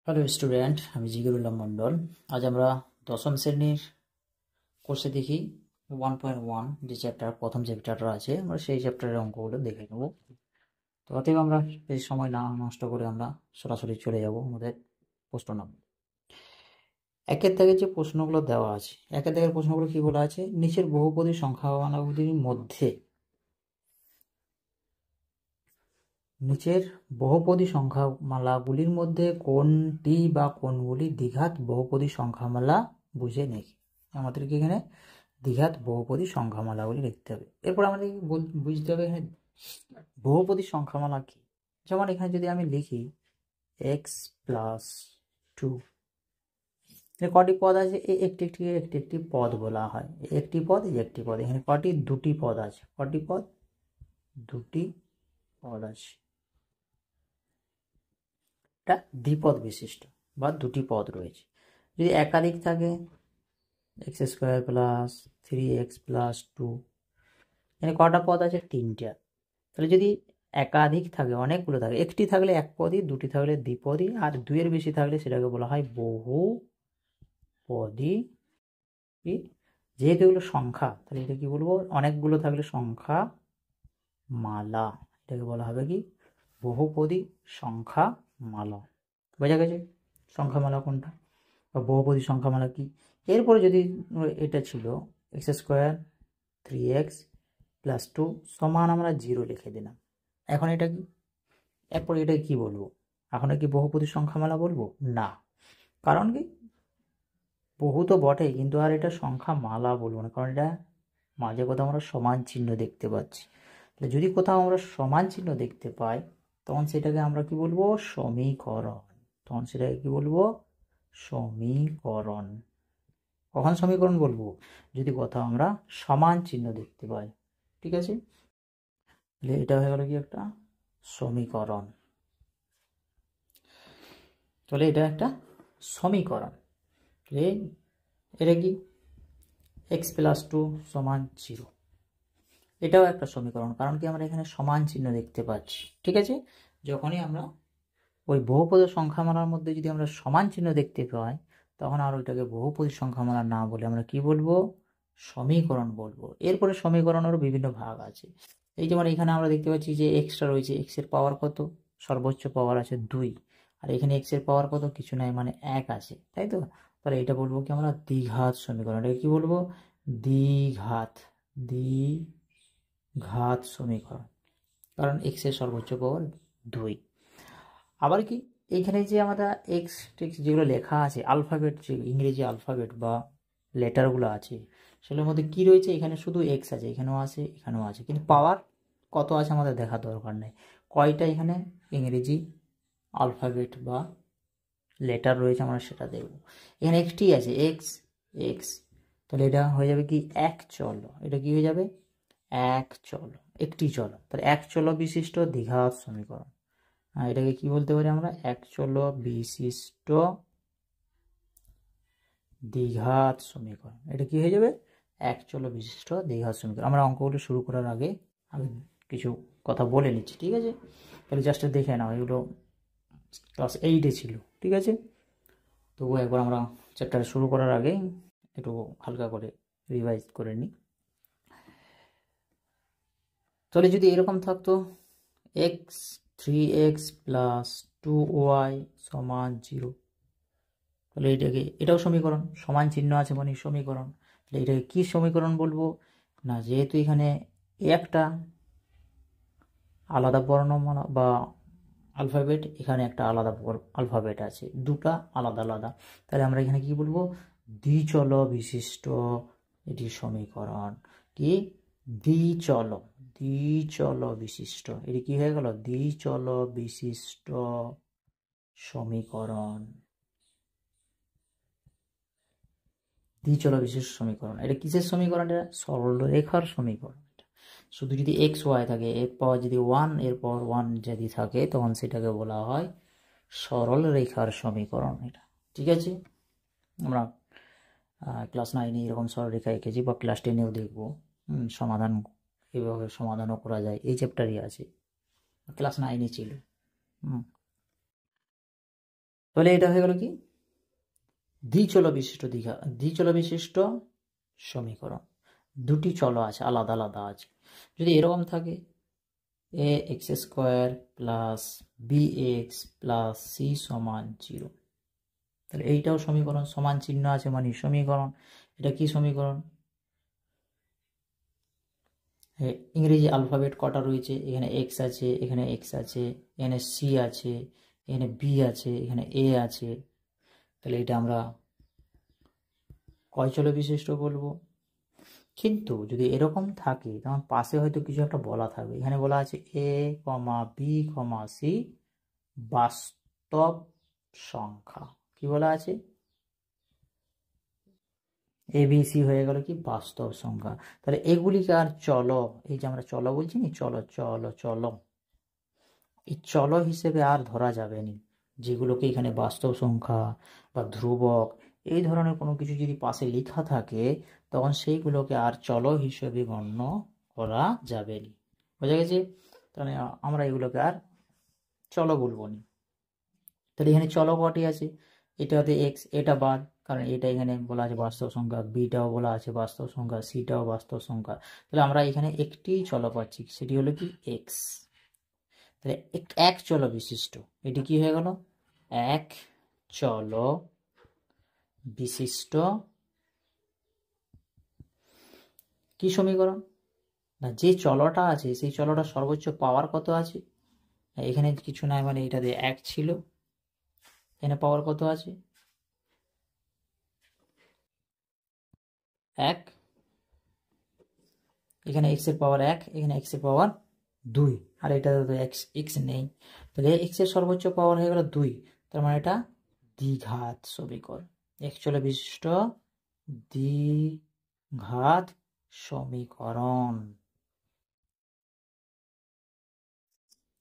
Hello student, আমি জিগরুল্লাহ মণ্ডল। আজ আমরা দশম শ্রেণীর কোর্সে দেখি 1.1 যে প্রথম চ্যাপ্টারটা আছে, আমরা সেই চ্যাপ্টারের অঙ্কগুলো দেখে নেব। তো অতএব আমরা বেশি সময় না নষ্ট করে আমরা সরাসরি চলে যাব আমাদের প্রশ্ন নম্বর একের দাগের যে প্রশ্নগুলো দেওয়া আছে। একের দাগের প্রশ্নগুলো কি বলা আছে? নিচের বহুপদী সংখ্যামালাগুলির মধ্যে কোনটি বা কোনগুলি দ্বিঘাত বহুপদী সংখ্যামালা বুঝে নেই। আমাদেরকে এখানে দ্বিঘাত বহুপদী সংখ্যামালাগুলি লিখতে হবে। এরপর আমাদের বুঝতে হবে এখানে বহুপদী সংখ্যামালা কি। যেমন এখানে যদি আমি লিখি x+2, কটি পদ আছে? একটি একটি পদ বলা হয়। একটি পদ, একটি পদ। এখানে কটি? দুটি পদ আছে। কটি পদ? দুটি পদ আছে। এটা দ্বিপদ বিশিষ্ট বা দুটি পদ রয়েছে। যদি একাধিক থাকে x² + 3x + 2, এখানে কটা পদ আছে? তিনটা। তাহলে যদি একাধিক থাকে, অনেকগুলো থাকে, একটি থাকলে এক পদী, দুটি থাকলে দ্বিপদী, আর দুইয়ের বেশি থাকলে সেটাকে বলা হয় বহুপদী। যেহেতু এগুলো সংখ্যা, তাহলে এটা কি বলবো? অনেকগুলো থাকলে সংখ্যা মালা, এটাকে বলা হবে কি? বহুপদী সংখ্যা মালা। বোঝা গেছে সংখ্যামালা কোনটা বা বহুপদী সংখ্যামালা কি। এরপরে যদি এটা ছিল x² 3x + 2 সমান আমরা 0 লিখে দিলাম। এখন এটা কি? এরপর এটা কি বলবো? এখন কি বহুপদী সংখ্যামালা বলবো? না। কারণ কি? বহু তো বটে, কিন্তু আর এটা সংখ্যা মালা বলবো না, কারণ এটা মাঝে কোথাও আমরা সমান চিহ্ন দেখতে পাচ্ছি। যদি কোথাও আমরা সমান চিহ্ন দেখতে পাই, তখন সেটাকে আমরা কি বলবো? সমীকরণ। তখন সেটাকে কি বলবো? সমীকরণ। কখন সমীকরণ বলবো? যদি কোথাও আমরা সমান চিহ্ন দেখতে পাই। ঠিক আছে, তাহলে এটা হয়ে গেল কি? একটা সমীকরণ। তাহলে এটা একটা সমীকরণ। এটা কি? x+2 = 0। এটাও একটা সমীকরণ, কারণ কি? আমরা এখানে সমান চিহ্ন দেখতে পাচ্ছি। ঠিক আছে, যখনই আমরা ওই বহুপদী সংখ্যামালার মধ্যে যদি আমরা সমান চিহ্ন দেখতে পাই, তখন আর ওইটাকে বহুপদী সংখ্যামালা না বলে আমরা কি বলবো? সমীকরণ বলবো। এরপরে সমীকরণেরও বিভিন্ন ভাগ আছে। এই যেমন এখানে আমরা দেখতে পাচ্ছি যে এক্সটা রয়েছে, এক্স এর পাওয়ার কত? সর্বোচ্চ পাওয়ার আছে 2, আর এখানে এক্স এর পাওয়ার কত? কিছু নাই, মানে 1 আছে, তাই তো? তাহলে এটা বলবো কি আমরা? দ্বিঘাত সমীকরণ। এটা কি বলবো? দ্বিঘাত সমীকরণ, কারণ এক্স এর সর্বোচ্চ পাওয়ার 2। আবার কি? এইখানে যে আমরা এক্স টেক্স যেগুলো লেখা আছে, আলফাবেট, যে ইংরেজি আলফাবেট বা লেটারগুলো আছে, সেগুলোর মধ্যে কি রয়েছে? এখানে শুধু এক্স আছে, এখানেও আছে, এখানেও আছে, কিন্তু পাওয়ার কত আছে আমাদের দেখার দরকার নেই। কয়টা এখানে ইংরেজি আলফাবেট বা লেটার রয়েছে আমরা সেটা দেখব। এখানে একটি আছে, এক্স এক্স, তাহলে এটা হয়ে যাবে কি? এক চল। এটা কি হয়ে যাবে? এক চল, একটি চল। তাহলে এক চল বিশিষ্ট দ্বিঘাত সমীকরণ। এটাকে কি বলতে পারি আমরা? এক চল বিশিষ্ট দ্বিঘাত সমীকরণ। এটা কি হয়ে যাবে? এক চল বিশিষ্ট দ্বিঘাত সমীকরণ। আমরা অঙ্কগুলো শুরু করার আগে আমি কিছু কথা বলে নিচ্ছি, ঠিক আছে? তাহলে জাস্ট দেখে নাও, এগুলো ক্লাস 8-এ ছিল, ঠিক আছে? তবুও একবার আমরা চ্যাপ্টার শুরু করার আগে একটু হালকা করে রিভাইজ করে নিই। তাহলে যদি এরকম থাকতো এক্স 3x + 2y = 0, তাহলে এটাও সমীকরণ, সমান চিহ্ন আছে মানে সমীকরণ। তাহলে এটাকে কি সমীকরণ বলবো? না, যেহেতু এখানে একটা আলাদা বর্ণমালা বা আলফাবেট, এখানে একটা আলাদা আলফাবেট আছে, দুটা আলাদা আলাদা, তাহলে আমরা এখানে কি বলবো? দ্বিচল বিশিষ্ট এটি সমীকরণ। কি? দ্বিচল বিশিষ্ট। এটি কি হয়ে গেল? দ্বিচল বিশিষ্ট সমীকরণ। দ্বিচল বিশিষ্ট সমীকরণ। এটা কিসের সমীকরণ? এটা সরলরেখার সমীকরণ। শুধু যদি এক্স ওয়াই থাকে, এরপর যদি 1, এরপর 1 যদি থাকে, তখন সেটাকে বলা হয় সরল রেখার সমীকরণ। এটা ঠিক আছে? আমরা ক্লাস 9-এ এরকম সরলরেখা এঁকেছি, বা ক্লাস 10-এও দেখবো সমাধান, এভাবে সমাধানও করা যায়। এই চ্যাপ্টারই আছে, ক্লাস 9-এ ছিল। তাহলে এটা হয়ে গেল কি দ্বিচল বিশিষ্ট সমীকরণ। দুটি চল আছে, আলাদা আলাদা আছে। যদি এরকম থাকে A X square plus B x plus C সমান 0, তাহলে এইটাও সমীকরণ, সমান চিহ্ন আছে মানে সমীকরণ। এটা কি সমীকরণ? ইংরেজি আলফাবেট কটা রয়েছে? এখানে এক্স আছে, এখানে এক্স আছে, এখানে সি আছে, এখানে বি আছে, এখানে এ আছে। তাহলে এটা আমরা কয় চল বিশিষ্ট বলবো? কিন্তু যদি এরকম থাকে তখন পাশে হয়তো কিছু একটা বলা থাকবে। এখানে বলা আছে এ কমা বি কমা সি বাস্তব সংখ্যা। কি বলা আছে? এ বি সি হয়ে গেল কি বাস্তব সংখ্যা। তাহলে এগুলিকে আর চল, এই যে আমরা চল বলছি নি, চল চল চল, এই চল হিসেবে আর ধরা যাবে না। যেগুলোকে এখানে বাস্তব সংখ্যা বা ধ্রুবক এই ধরনের কোনো কিছু যদি পাশে লেখা থাকে তখন সেইগুলোকে আর চল হিসেবে গণ্য করা যাবে না। বোঝা গেছে? তাহলে আমরা এগুলোকে আর চল বলবো না। তাহলে এখানে চল কটি আছে? এটা হতে এক্স, এটা বাদ, কারণ এটা এখানে বলা আছে বাস্তব সংখ্যা, বিটাও বলা আছে বাস্তব সংখ্যা, সিটাও বাস্তব সংখ্যা। তাহলে আমরা এখানে একটি চল পাচ্ছি, সেটি হলো কি এক্স। তাহলে এক চল বিশিষ্ট, এটি কি হয়ে গেল? এক চল বিশিষ্ট কি সমীকরণ? না, যে চলটা আছে সেই চলটা সর্বোচ্চ পাওয়ার কত আছে? এখানে কিছু নাই, মানে এটাতে এক ছিল, এখানে পাওয়ার কত আছে? এক। এখানে এক্স এর পাওয়ার 1, এখানে এক্স এর পাওয়ার 2, আর এটা তো এক্স নেই। তাহলে এক্স এর সর্বোচ্চ পাওয়ার হয়ে গেল 2, তার মানে এটা দ্বিঘাত সমীকরণ। এক চল বিশিষ্ট দ্বিঘাত সমীকরণ।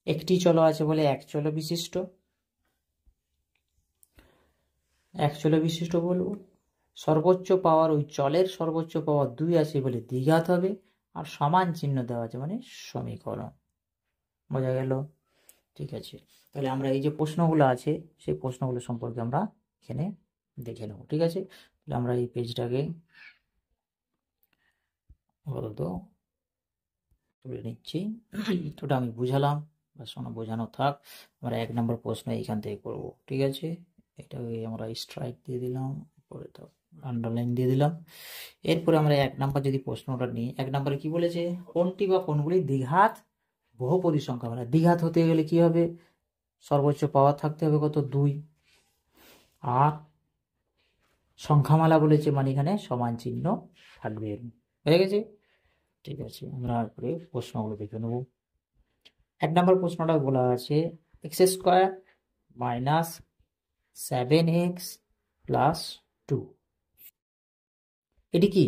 একটি চল আছে বলে এক চল বিশিষ্ট, এক চল বিশিষ্ট বলবো। সর্বোচ্চ পাওয়ার, ওই চলের সর্বোচ্চ পাওয়ার 2 আছে বলে দ্বিঘাত হবে, আর সমান চিহ্ন দেওয়া আছে মানে সমীকরণ। বোঝা গেল? ঠিক আছে, তাহলে আমরা এই যে প্রশ্নগুলো আছে সেই প্রশ্নগুলো সম্পর্কে আমরা এখানে দেখে নেব। ঠিক আছে, তাহলে আমরা এই পেজটাকে বলতো তুলে নিচ্ছি। ওটা আমি বুঝালাম, বা শোনা বোঝানো থাক। আমরা 1 নম্বর প্রশ্ন এইখান থেকে করব। ঠিক আছে, এটাকে আমরা স্ট্রাইক দিয়ে দিলাম, পরে তো আন্ডারলাইন দিয়ে দিলাম। এরপরে আমরা 1 নম্বর যদি প্রশ্নটা নিই, 1 নম্বরে কি বলেছে? কোনটি বা কোনগুলি দ্বিঘাত বহুপদী সংখ্যা? মানে দ্বিঘাত হতে গেলে কি হবে? সর্বোচ্চ পাওয়ার থাকতে হবে কত? 2। আর সংখ্যামালা বলেছে মানে এখানে সমান চিহ্ন থাকবে। হয়ে গেছে? ঠিক আছে, আমরা এরপরে প্রশ্নগুলো দেখে নেব। 1 নম্বর প্রশ্নটা বলা আছে X square minus 7x plus 2, এটি কি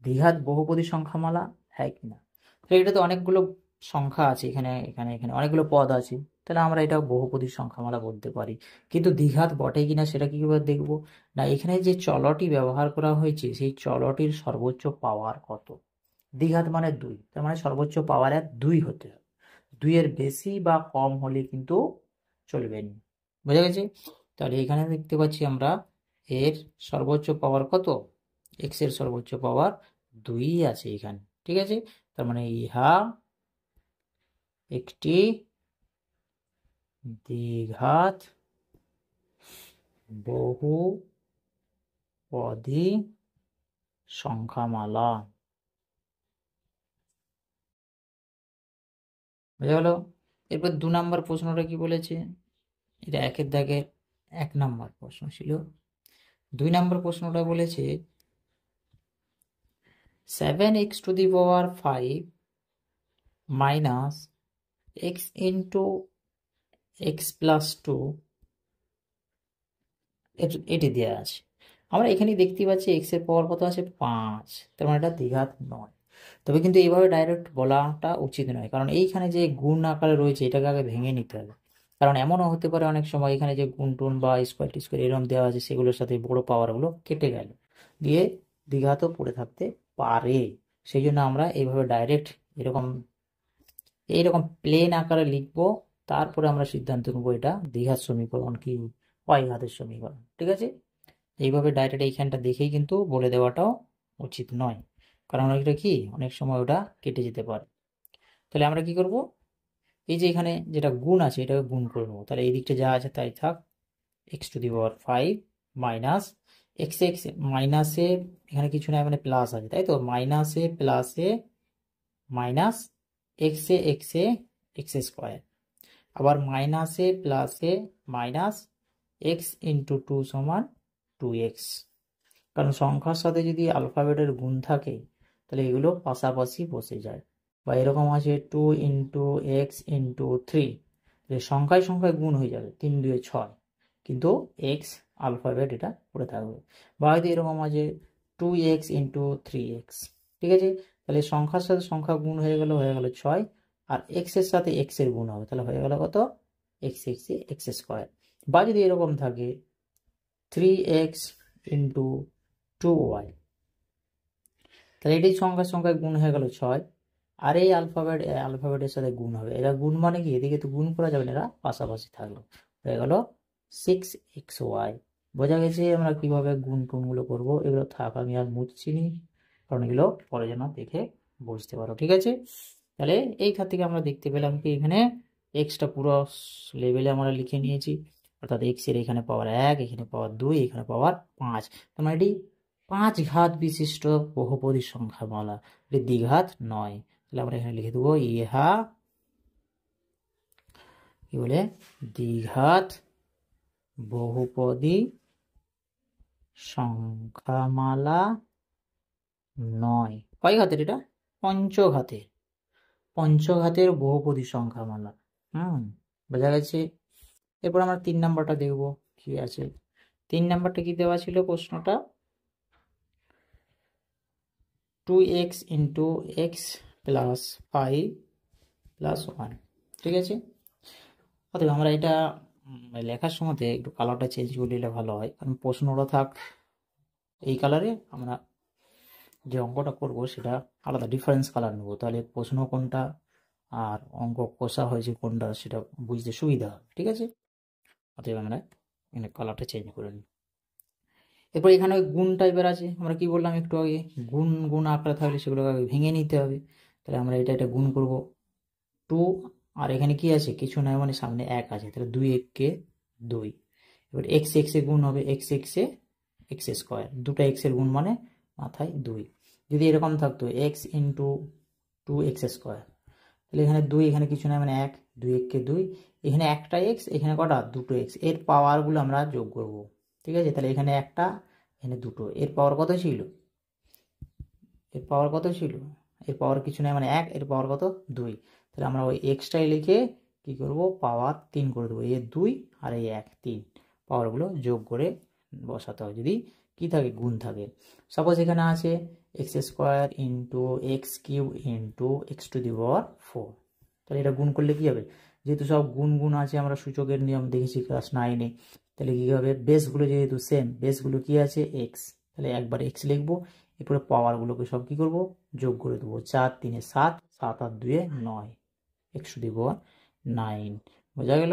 দ্বিঘাত বহুপদী সংখ্যামালা, হ্যাঁ কিনা? তো এটা তো অনেকগুলো সংখ্যা আছে, এখানে এখানে এখানে অনেকগুলো পদ আছে, তাহলে আমরা এটা বহুপদী সংখ্যামালা বলতে পারি। কিন্তু দ্বিঘাত বটে কিনা সেটা কিভাবে দেখবো? না, এখানে যে চলটি ব্যবহার করা হয়েছে সেই চলটির সর্বোচ্চ পাওয়ার কত? দ্বিঘাত মানে 2, তার মানে সর্বোচ্চ পাওয়ার 2 হতে হবে। 2 এর বেশি বা কম হলে কিন্তু চলবে না। বোঝা গেছে? তাহলে এখানে দেখতে পাচ্ছি আমরা এর সর্বোচ্চ পাওয়ার কত? এক্স এর সর্বোচ্চ পাওয়ার 2 আছে এখানে। ঠিক আছে, তার মানে ইহা একটি দ্বিঘাত বহুপদী সংখ্যামালা। বুঝা গেল? এরপর 2 নম্বর প্রশ্নটা কি বলেছে? এটা 1 দাগের 1 নম্বর প্রশ্ন ছিল। 2 নম্বর প্রশ্নটা বলেছে 7x to the power 5 minus x into x plus 2, এটি দেওয়া আছে। আমরা এখানে দেখতে পাচ্ছি x এর পাওয়ার কত আছে? 5, তার মানে এটা দ্বিঘাত নয়। তবে কিন্তু এইভাবে ডাইরেক্ট বলাটা উচিত নয়, কারণ এইখানে যে গুণ আকারে রয়েছে এটাকে আগে ভেঙে নিতে হবে। কারণ এমনও হতে পারে অনেক সময় এখানে যে গুণ টুন বা স্কোয়ার টিস্কোয়ার এরকম দেওয়া আছে সেগুলোর সাথে বড় পাওয়ারগুলো কেটে গেল, দিয়ে দ্বিঘাতও পড়ে থাকতে পারে। সেই জন্য আমরা এইভাবে ডাইরেক্ট এইরকম প্লেন আকারে লিখবো, তারপরে আমরা সিদ্ধান্ত নেবো এটা দ্বিঘাত সমীকরণ কি y ঘাতের সমীকরণ। ঠিক আছে, এইভাবে ডাইরেক্ট এইখানটা দেখেই কিন্তু বলে দেওয়াটাও উচিত নয়, কারণ এটা কি অনেক সময় ওটা কেটে যেতে পারে। তাহলে আমরা কি করব, এই যে এখানে যেটা গুণ আছে এটাকে গুণ করে নেবো। তাহলে এই দিকটা যা আছে তাই থাক, x⁵ মাইনাস এক্স এক্স মাইনাসে এখানে কিছু নাই, মানে প্লাস আছে তাই তো, মাইনাসে প্লাসে মাইনাস এক্সে এক্সে এক্স স্কোয়ার, আবার মাইনাসে প্লাসে মাইনাস এক্স ইন্টু 2 সমান 2x। কারণ সংখ্যার সাথে যদি আলফাবেটের গুণ থাকে তাহলে এগুলো পাশাপাশি বসে যায়। বা এরকম আছে 2 ইন্টু এক্স ইন্টু 3, সংখ্যায় সংখ্যায় গুণ হয়ে যাবে, 3 2 6, কিন্তু এক্স আলফাবেট এটা পড়ে থাকবে। বা হয়তো এরকম আছে 2x ইন্টু 3x। ঠিক আছে, তাহলে সংখ্যার সাথে সংখ্যা গুণ হয়ে গেল 6, আর এক্স এর সাথে এক্স এর গুণ হবে, তাহলে হয়ে গেল কত, এক্স এক্স এক্স স্কোয়ার। বা যদি এরকম থাকে 3x ইন্টু 2y, তাহলে এটি সংখ্যার সংখ্যায় গুণ হয়ে গেল 6, আর এই আলফাবেটের সাথে গুণ হবে। এরা গুণ মানে কি, এদিকে তো গুণ করা যাবে না, এরা পাশাপাশি থাকলো, হয়ে গেল 6xy। বোঝা গেছে আমরা কিভাবে গুণ টুনগুলো করবো। এগুলো থাক, আমি আর মুছছি নি, কারণ এগুলো পরে যেন দেখে বুঝতে পারো। ঠিক আছে, তাহলে এইখান থেকে আমরা দেখতে পেলাম কি এখানে এক্সটা পুরো লেভেলে আমরা লিখে নিয়েছি, অর্থাৎ এক্স এর এখানে পাওয়ার 1, এখানে পাওয়ার 2, এখানে পাওয়ার 5। তার মানে এটি 5 ঘাত বিশিষ্ট বহুপদী সংখ্যামালা, এটি দ্বিঘাত নয়। তাহলে আমরা এখানে লিখে দেবো ইহা কি বলে, দ্বিঘাত বহুপদী সংখ্যামালা নয়। কয় ঘাতের এটা, পঞ্চঘাতের বহুপদী সংখ্যামালা। বোঝা গেছে। এরপর আমরা 3 নাম্বারটা দেখব কি আছে। 3 নাম্বারটা কি দেওয়া ছিল প্রশ্নটা, 2x into x plus 5 plus 1। ঠিক আছে, অতএব আমরা এটা লেখার সময় একটু কালারটা চেঞ্জ করে নিলে ভালো হয়, কারণ প্রশ্নটা থাক এই কালারে, আমরা যে অঙ্কটা করব সেটা আলাদা ডিফারেন্স কালার নেব, তাহলে প্রশ্ন কোনটা আর অঙ্ক কষা হয়েছে কোনটা সেটা বুঝতে সুবিধা হবে। ঠিক আছে, অতএব আমরা এখানে কালারটা চেঞ্জ করে নিই। এরপর এখানে ওই গুণ টাইপের আছে, আমরা কি বললাম একটু আগে, গুণ গুণ আকারে থাকলে সেগুলোকে আগে ভেঙে নিতে হবে। তাহলে আমরা এটা গুণ করব 2, আর এখানে কি আছে, কিছু নাই, মানে সামনে 1 আছে, তাহলে 2 1 2। এবার এক্স এক্স এ গুণ হবে, এক্স এক্স এ এক্স স্কোয়ার, দুটো এক্স এর গুণ মানে মাথায় 2। যদি এরকম থাকতো এক্স ইন্টু 2x স্কোয়ার, তাহলে এখানে 2, এখানে কিছু নাই, মানে 1, 2 1 2, এখানে একটা এক্স, এখানে কটা, দুটো এক্স, এর পাওয়ারগুলো আমরা যোগ করব। ঠিক আছে, তাহলে এখানে একটা, এখানে দুটো, এর পাওয়ার কত ছিল, এর পাওয়ার কিছু নাই, মানে 1, এর পাওয়ার কত 2। তাহলে আমরা ওই এক্সটাই লিখে কি করব, পাওয়ার 3 করে দেবো, এ 2 আর এই 1 3, পাওয়ারগুলো যোগ করে বসাতে হয় যদি কি থাকে, গুণ থাকে। সাপোজ এখানে আছে X square into X cube into X to the power 4। তাহলে এটা গুণ করলে কি হবে, যেহেতু সব গুণ গুণ আছে, আমরা সূচকের নিয়ম দেখেছি ক্লাস 9-এ, তাহলে কি হবে, বেসগুলো যেহেতু সেম, বেসগুলো কি আছে এক্স, তাহলে একবার এক্স লিখবো, এরপরে পাওয়ারগুলোকে সব কি করব, যোগ করে দেবো, 4 3 7, 7 আর 2 9, এক্স টু দি পাওয়ার 9। বোঝা গেল।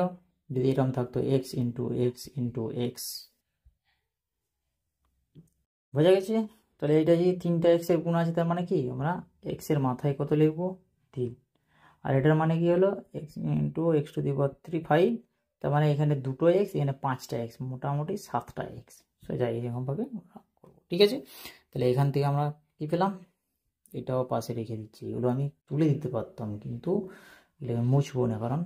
যদি এরকম থাকতো x into x into x, বোঝা গেছে। তাহলে এটা যদি 3টা এক্স এর গুণ আছে, তার মানে কি আমরা এক্স এর মাথায় কত লিখবো, 3, আর এটার মানে কি হলো X into X to the power 3 5, তার মানে এখানে দুটো এক্স, এখানে 5টা এক্স, মোটামুটি 7টা এক্স। যাই এরকমভাবে আমরা করবো। ঠিক আছে, তাহলে এখান থেকে আমরা কি পেলাম, এটাও পাশে রেখে দিচ্ছি। এগুলো আমি তুলে দিতে পারতাম, কিন্তু এগুলো মুছবো না, কারণ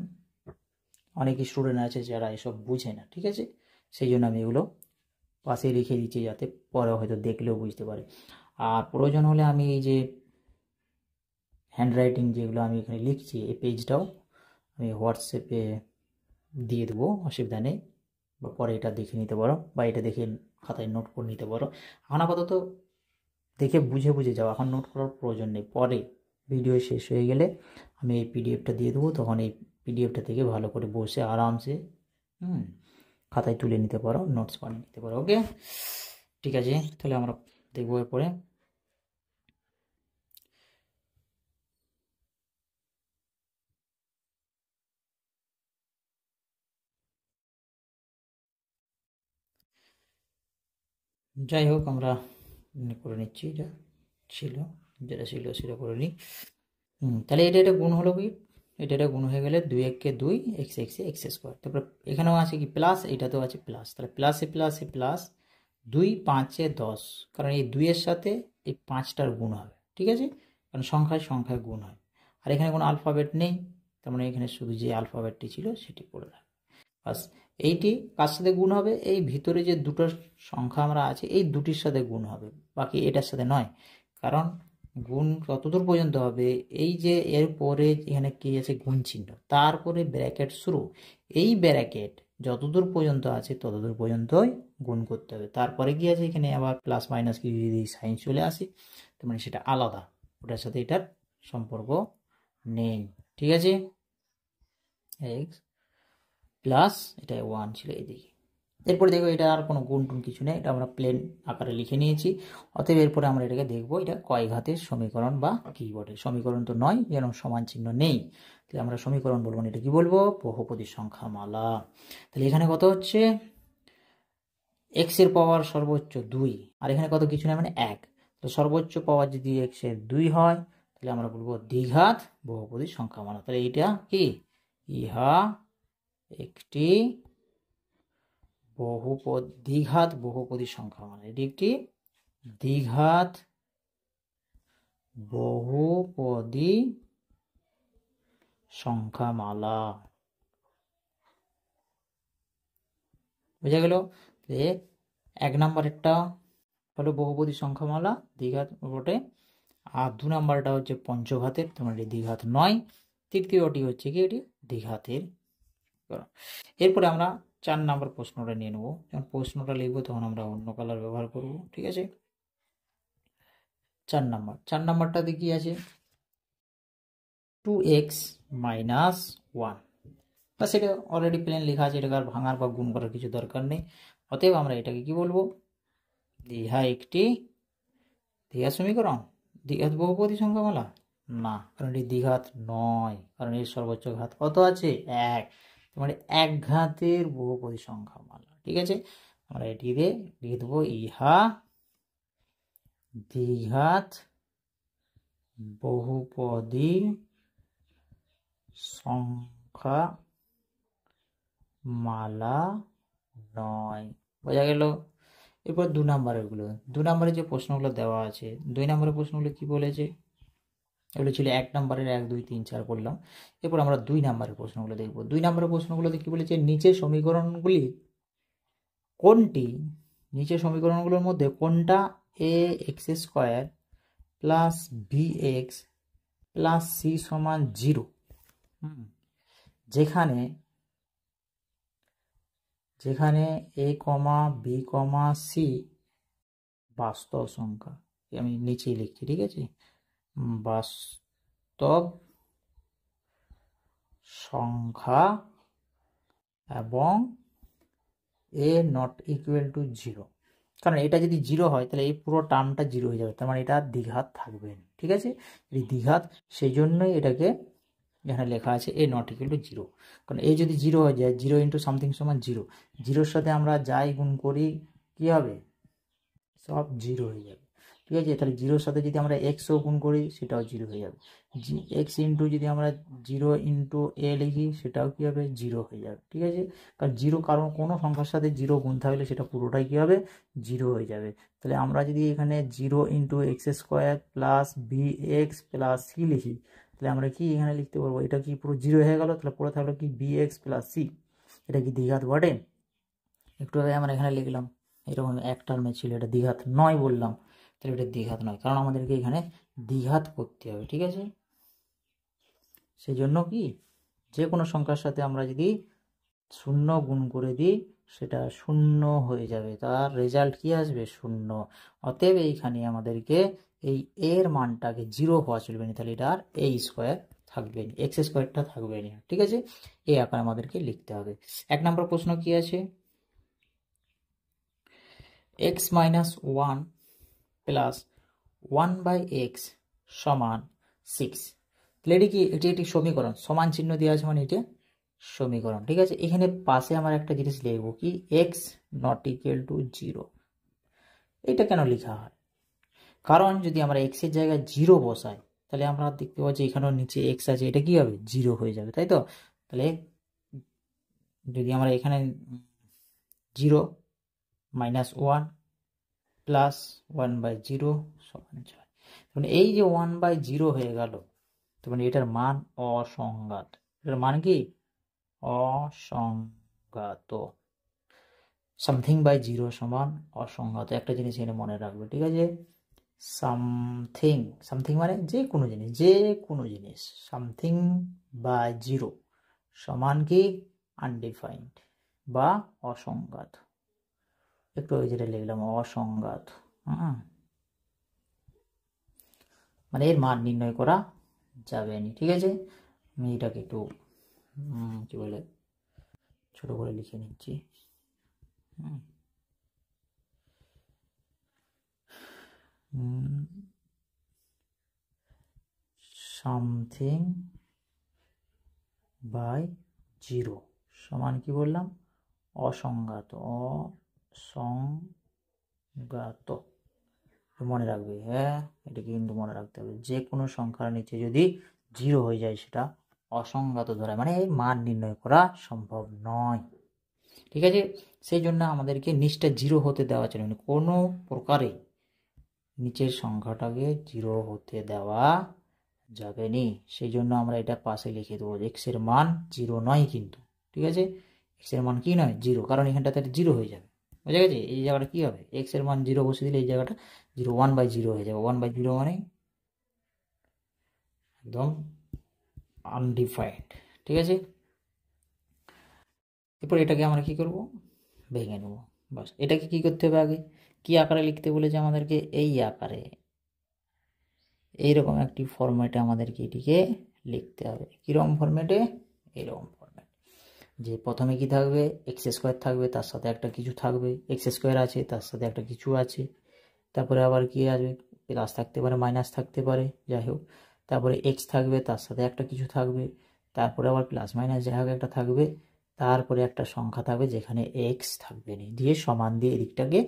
অনেক স্টুডেন্ট আছে যারা এসব বুঝে না। ঠিক আছে, সেই জন্য আমি এগুলো পাশে রেখে দিচ্ছি, যাতে পরে হয়তো দেখলেও বুঝতে পারে। আর প্রয়োজন হলে আমি এই যে হ্যান্ডরাইটিং যেগুলো আমি এখানে লিখছি, এই পেজটাও আমি হোয়াটসঅ্যাপে দিয়ে দেবো, অসুবিধা নেই, বা পরে এটা দেখে নিতে পারো, বা এটা দেখে খাতায় নোট করে নিতে পারো। এখন আপাতত দেখে বুঝে বুঝে যাও, এখন নোট করার প্রয়োজন নেই, পরে ভিডিও শেষ হয়ে গেলে আমি এই পিডিএফটা দিয়ে দেবো, তখন এই পিডিএফটা থেকে ভালো করে বসে আরামসে খাতায় তুলে নিতে পারো, নোটস বানিয়ে নিতে পারো। ওকে, ঠিক আছে, তাহলে আমরা দেখবো এরপরে। যাই হোক আমরা করে নিচ্ছি, এটা ছিল যেটা ছিল সেটা করে নিই। তাহলে এটা গুণ হলো কি, এটা গুণ হয়ে গেলে 2 1 কে 2 x x x স্কোয়ার। তারপর এখানেও আছে কি প্লাস, এটাতেও আছে প্লাস, তাহলে প্লাসে প্লাসে প্লাস 2 5 এ 10, কারণ এই 2 এর সাথে এই 5টার গুণ হবে, ঠিক আছে, কারণ সংখ্যায় সংখ্যায় গুণ হয়। আর এখানে কোনো আলফাবেট নেই, তার মানে এখানে শুধু যে আলফাবেটটি ছিল সেটি পড়ে থাকবে। বাস, এইটি কার সাথে গুণ হবে, এই ভিতরে যে দুটো সংখ্যা আমরা আছে এই দুটির সাথে গুণ হবে, বাকি এটার সাথে নয়। কারণ গুণ কতদূর পর্যন্ত হবে, এই যে এর পরে এখানে কি আছে গুণ চিহ্ন, তারপরে ব্র্যাকেট শুরু, এই ব্র্যাকেট যতদূর পর্যন্ত আছে ততদূর পর্যন্তই গুণ করতে হবে। তারপরে কি আছে এখানে আবার প্লাস মাইনাস কি যদি সাইন চলে আসে, তার মানে সেটা আলাদা, ওটার সাথে এটার সম্পর্ক নেই, ঠিক আছে। এক্স প্লাস এটা 1 ছিল এদিকে। এরপরে দেখো এটা আর কোনো গুণ টুন কিছু নেই, এটা আমরা প্লেন আকারে লিখে নিয়েছি। অতএব এরপরে আমরা এটাকে দেখবো এটা কয় ঘাতের সমীকরণ বা কি বটে। সমীকরণ তো নয়, যেন সমান চিহ্ন নেই, তাহলে আমরা সমীকরণ বলবো না, এটা কি বলবো, বহুপদী সংখ্যা মালা। তাহলে এখানে কত হচ্ছে, এক্স এর পাওয়ার সর্বোচ্চ 2, আর এখানে কত কিছু নেই মানে 1, তো সর্বোচ্চ পাওয়ার যদি এক্স এর 2 হয় তাহলে আমরা বলবো দ্বিঘাত বহুপদী সংখ্যা মালা। তাহলে এইটা কি, ইহা একটি দ্বিঘাত বহুপদী সংখ্যা মালা, এটি একটি দ্বিঘাত বহুপদী সংখ্যা মালা, বুঝা গেল। 1 নম্বরেরটা হলো বহুপদী সংখ্যা মালা দ্বিঘাত বটে, আর 2 নম্বরটা হচ্ছে পঞ্চঘাতের, তোমার এটি দ্বিঘাত নয়। তৃতীয়টি হচ্ছে কি এটি দ্বিঘাতের। এরপরে আমরা 4 নম্বর প্রশ্নটা নিয়ে নেবো, যখন প্রশ্নটা লিখবো তখন আমরা অন্য কালার ব্যবহার করব, ঠিক আছে। 4 নাম্বারটাতে কি আছে, 2x মাইনাস 1, বা সেটা অলরেডি প্লেন লেখা আছে, এটাকে আর ভাঙার বা গুণ করার কিছু দরকার নেই। অতএব আমরা এটাকে কি বলবো, ইহা একটি দ্বিঘাত সমীকরণ, দ্বিঘাত বহুপদী সংখ্যামালা না, কারণ এটি দ্বিঘাত নয়, কারণ এর সর্বোচ্চ ঘাত কত আছে 1, মানে এক ঘাতের বহুপদী সংখ্যামালা, ঠিক আছে। আমরা এটি দিয়ে লিখে দেবো ইহা দ্বিঘাত বহুপদী সংখ্যা মালা নয়, বোঝা গেল। এরপর 2 নম্বরের গুলো, 2 নম্বরে যে প্রশ্নগুলো দেওয়া আছে, 2 নম্বরের প্রশ্নগুলো কি বলেছে, এগুলো ছিল 1 নম্বরের 1 2 3 4 করলাম। এরপর আমরা 2 নম্বরের প্রশ্নগুলো দেখব। 2 নম্বরের প্রশ্নগুলোতে কি বলেছে, নিচের সমীকরণগুলি কোনটি, নিচের সমীকরণগুলোর মধ্যে কোনটা A X square plus B x plus C সমান 0, যেখানে এ কমা বি কমা সি বাস্তব সংখ্যা, আমি নিচেই লিখছি, ঠিক আছে, বাস্তব সংখ্যা এবং এ নট ইকুয়াল টু 0, কারণ এটা যদি 0 হয় তাহলে এই পুরো টার্মটা 0 হয়ে যাবে, তার মানে এটা দ্বিঘাত থাকবে, ঠিক আছে, এটি দ্বিঘাত, সেই জন্যই এটাকে এখানে লেখা আছে এ নট ইকুয়াল টু 0, কারণ এ যদি 0 হয়ে যায়, 0 ইন্টু সামথিং সমান 0, 0-র সাথে আমরা যাই গুণ করি কি হবে, সব 0 হয়ে যাবে, ঠিক আছে। তাহলে 0-র সাথে যদি আমরা এক্সও গুণ করি সেটাও 0 হয়ে যাবে, এক্স ইন্টু যদি আমরা 0 ইন্টু এ লিখি সেটাও কি হবে 0 হয়ে যাবে, ঠিক আছে। কারণ 0, কারণ কোনো সংখ্যার সাথে 0 গুণ থাকলে সেটা পুরোটাই কি হবে 0 হয়ে যাবে। তাহলে আমরা যদি এখানে 0 into x square plus B x plus c লিখি, তাহলে আমরা কি এখানে লিখতে পারবো, এটা কি পুরো 0 হয়ে গেল, তাহলে পরে থাকলো কি বি এক্স প্লাস সি, এটা কি দ্বিঘাত বটে। একটু আগে আমরা এখানে লিখলাম এরকম এক টার্মে ছিল, এটা দ্বিঘাত নয় বললাম, তাহলে এটা দ্বিঘাত নয়, কারণ আমাদেরকে এখানে দ্বিঘাত করতে হবে, ঠিক আছে। সেই জন্য কি যে কোনো সংখ্যার সাথে আমরা যদি 0 গুণ করে দিই সেটা 0 হয়ে যাবে, তার রেজাল্ট কি আসবে 0। অতএব এইখানে আমাদেরকে এই এর মানটাকে 0 হওয়া চলবে না, তাহলে এটা আর এ স্কোয়ার থাকবে না, এক্স স্কোয়ারটা থাকবে না, ঠিক আছে। এই আকারে আমাদেরকে লিখতে হবে। 1 নম্বর প্রশ্ন কি আছে, x মাইনাস 1 প্লাস 1/x সমান 6, তাহলে এটি একটি সমীকরণ, সমান চিহ্ন দেওয়া আছে মানে এটা সমীকরণ, ঠিক আছে। এখানে পাশে আমার একটা জিনিস লিখবো কি x নট ইকুয়াল টু 0, এটা কেন লেখা হয়? কারণ যদি আমরা এক্সের জায়গায় 0 বসাই তাহলে আমরা দেখতে পাচ্ছি এখানেও নিচে এক্স আছে, এটা কি হবে 0 হয়ে যাবে, তাই তো? তাহলে যদি আমরা এখানে 0 -1 প্লাস 1/0 সমান 6, মানে এই যে 1/0 হয়ে গেল, তার মানে এটার মান অসংজ্ঞাত। এটার মান কি? অসংজ্ঞাত। সামথিং বাই 0 সমান অসংজ্ঞাত। একটা জিনিস এখানে মনে রাখবে, ঠিক আছে? সামথিং, সামথিং মানে যে কোনো জিনিস, যে কোনো জিনিস। সামথিং বাই 0 সমান কি? আনডিফাইন্ড বা অসংজ্ঞাত। একটু ওই যেটা লিখলাম অসংজ্ঞাত, মানে এর মান নির্ণয় করা যাবে না, ঠিক আছে? আমি এটাকে একটু কি বলে ছোট করে লিখে নিচ্ছি। সামথিং বাই 0 সমান কি বললাম? অসংজ্ঞাত। অসংজ্ঞাত মনে রাখবে, হ্যাঁ, এটা কিন্তু মনে রাখতে হবে। যে কোনো সংখ্যার নিচে যদি 0 হয়ে যায় সেটা অসংজ্ঞাত ধরায়, মানে মান নির্ণয় করা সম্ভব নয়, ঠিক আছে? সেই জন্য আমাদেরকে নিচটা 0 হতে দেওয়া চলবে না, কোনো প্রকারে নিচের সংখ্যাটাকে 0 হতে দেওয়া যাবে নি। সেই জন্য আমরা এটা পাশে লিখে দেবো, এক্স এর মান 0 নয় কিন্তু, ঠিক আছে? এক্স এর মান কি নয়? 0, কারণ এখানটাতে 0 হয়ে যাবে, বুঝা গেছে? এই জায়গাটা কি হবে? এক্স এর মান 0 বসে দিলে এই জায়গাটা 0, 1/0 হয়ে যাবে। 1/0 মানে একদম আনডিফাইন্ড, ঠিক আছে? এরপর এটাকে আমরা কি করব? ভেঙে নেব, বাস। এটাকে কি করতে হবে? আগে কি আকারে লিখতে বলেছে আমাদেরকে? এই আকারে, এইরকম একটি ফরম্যাটে আমাদেরকে এটিকে লিখতে হবে। কিরকম ফরম্যাটে? এইরকম ফরম্যাট, যে প্রথমে কি থাকবে? এক্স স্কোয়ার থাকবে, তার সাথে একটা কিছু থাকবে, এক্স স্কোয়ার আছে তার সাথে একটা কিছু আছে, তারপরে আবার কি আসবে? প্লাস থাকতে পারে, মাইনাস থাকতে পারে, যাই হোক। তারপরে এক্স থাকবে, তার সাথে একটা কিছু থাকবে, তারপরে আবার প্লাস মাইনাস যাই হোক একটা থাকবে, তারপরে একটা সংখ্যা থাকবে যেখানে এক্স থাকবে না, দিয়ে সমান দিয়ে এদিকটাকে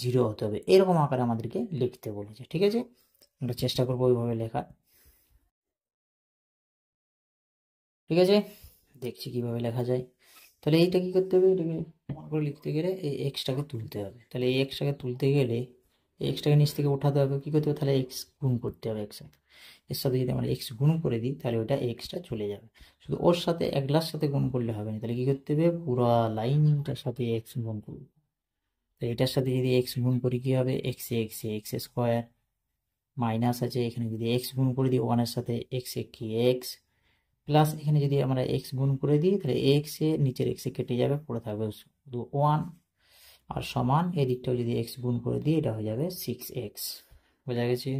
0 হতে হবে। এরকম আকারে আমাদেরকে লিখতে বলেছে, ঠিক আছে? আমরা চেষ্টা করবো ওইভাবে লেখার, ঠিক আছে? দেখছি কিভাবে লেখা যায়। তাহলে এইটা কি করতে হবে? এটাকে মনে করে লিখতে গেলে এই এক্সটাকে তুলতে হবে। তাহলে এই এক্সটাকে তুলতে গেলে এক্সটাকে নিচ থেকে উঠাতে হবে, কি করতে হবে? তাহলে এক্স গুণ করতে হবে এর সাথে যদি আমরা এক্স গুণ করে দিই তাহলে ওইটা এক্সটা চলে যাবে। শুধু ওর সাথে একলার সাথে গুণ করলে হবে না, তাহলে কি করতে হবে? পুরা লাইনটার সাথে এক্স গুণ করব। তো এটার সাথে যদি এক্স গুণ করি কি হবে? X x x square, minus আছে এখানে যদি এক্স গুণ করে দিই ওয়ানের সাথে এক্স কি এক্স, প্লাস এখানে যদি আমরা এক্স গুণ করে দিই তাহলে এক্স এ নিচের এক্স এ কেটে যাবে, পড়ে থাকবে শুধু 1, আর সমান এদিকটাও যদি এক্স গুণ করে দিই এটা হয়ে যাবে 6x। বোঝা গেছে?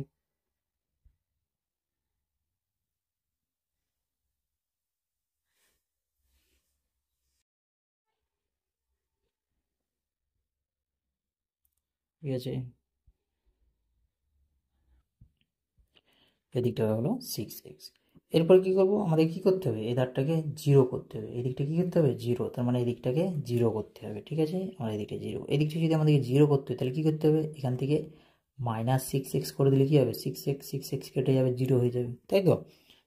ঠিক আছে, এদিকটা হলো 6x। এরপর কি করব? আমাদের কি করতে হবে? এই ধারটাকে 0 করতে হবে, এদিকটা কি করতে হবে? 0, তার মানে এদিকটাকে 0 করতে হবে, ঠিক আছে? আমরা এদিকটা 0, এদিকটা যদি আমাদেরকে 0 করতে হয় তাহলে কি করতে হবে? এখান থেকে -6x করে দিলে কি হবে? 6x কেটে যাবে, 0 হয়ে যাবে, তাই তো?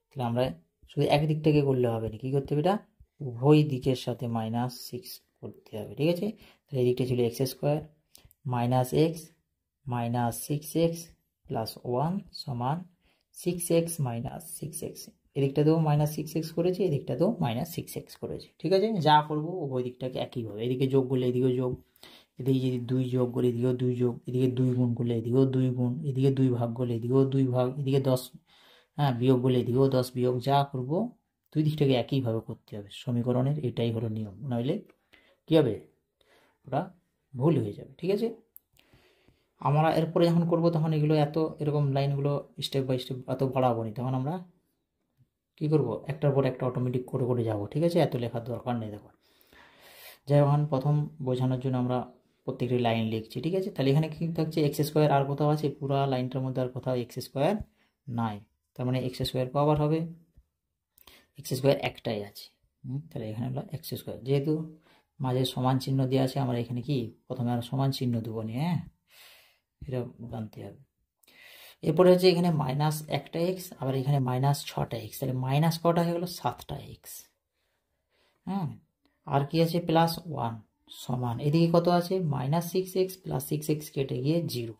তাহলে আমরা শুধু একদিকটাকে করলে হবে না, কি করতে হবে? এটা উভয় দিকের সাথে -6 করতে হবে, ঠিক আছে? তাহলে এদিকটা ছিল এক্স স্কোয়ার -x -6x + 1 সমান 6x - 6x। এদিকটাতেও -6x করেছি, এদিকটাতেও -6x করেছি, ঠিক আছে? যা করবো উভয় দিকটাকে একইভাবে, এদিকে যোগ করলে এদিকেও যোগ, এদিকে যদি 2 যোগ করে এদিকেও 2 যোগ, এদিকে 2 গুণ করলে এদিকেও 2 গুণ, এদিকে 2 ভাগ করলে এদিকেও 2 ভাগ, এদিকে 10 বিয়োগ করলে এদিকেও 10 বিয়োগ, যা করবো দুই দিকটাকে একইভাবে করতে হবে। সমীকরণের এটাই হলো নিয়ম, নইলে কি হবে? ওটা ভুল হয়ে যাবে, ঠিক আছে? আমরা এরপরে যখন করব তখন এগুলো এরকম লাইনগুলো স্টেপ বাই স্টেপ এত বাড়াবো না, তখন আমরা কি করব? একটার পর একটা অটোমেটিক করে করে যাব, ঠিক আছে? এত লেখার দরকার নেই। দেখো, যেমন প্রথম বোঝানোর জন্য আমরা প্রত্যেকটি লাইন লিখছি, ঠিক আছে? তাহলে এখানে কি থাকছে? এক্স স্কোয়ার, আর কোথাও আছে? পুরো লাইনটার মধ্যে আর কোথাও এক্স স্কোয়ার নাই, তার মানে এক্স স্কোয়ার কবার হবে? এক্স স্কোয়ার একটাই আছে, তাহলে এখানে হলো এক্স স্কোয়ার। যেহেতু মাঝে সমান চিহ্ন দেওয়া আছে আমরা এখানে কি প্রথমে আর সমান চিহ্ন দেবো নি, হ্যাঁ, এটা জানতে হবে। এরপরে হচ্ছে এখানে মাইনাস একটা এক্স, আবার এখানে মাইনাস 6টা এক্স, তাহলে মাইনাস কটা হয়ে গেল 7টা এক্স। হ্যাঁ, আর কি আছে প্লাস 1 সমান এদিকে কত আছে মাইনাস 6x প্লাস 6x কেটে গিয়ে 0।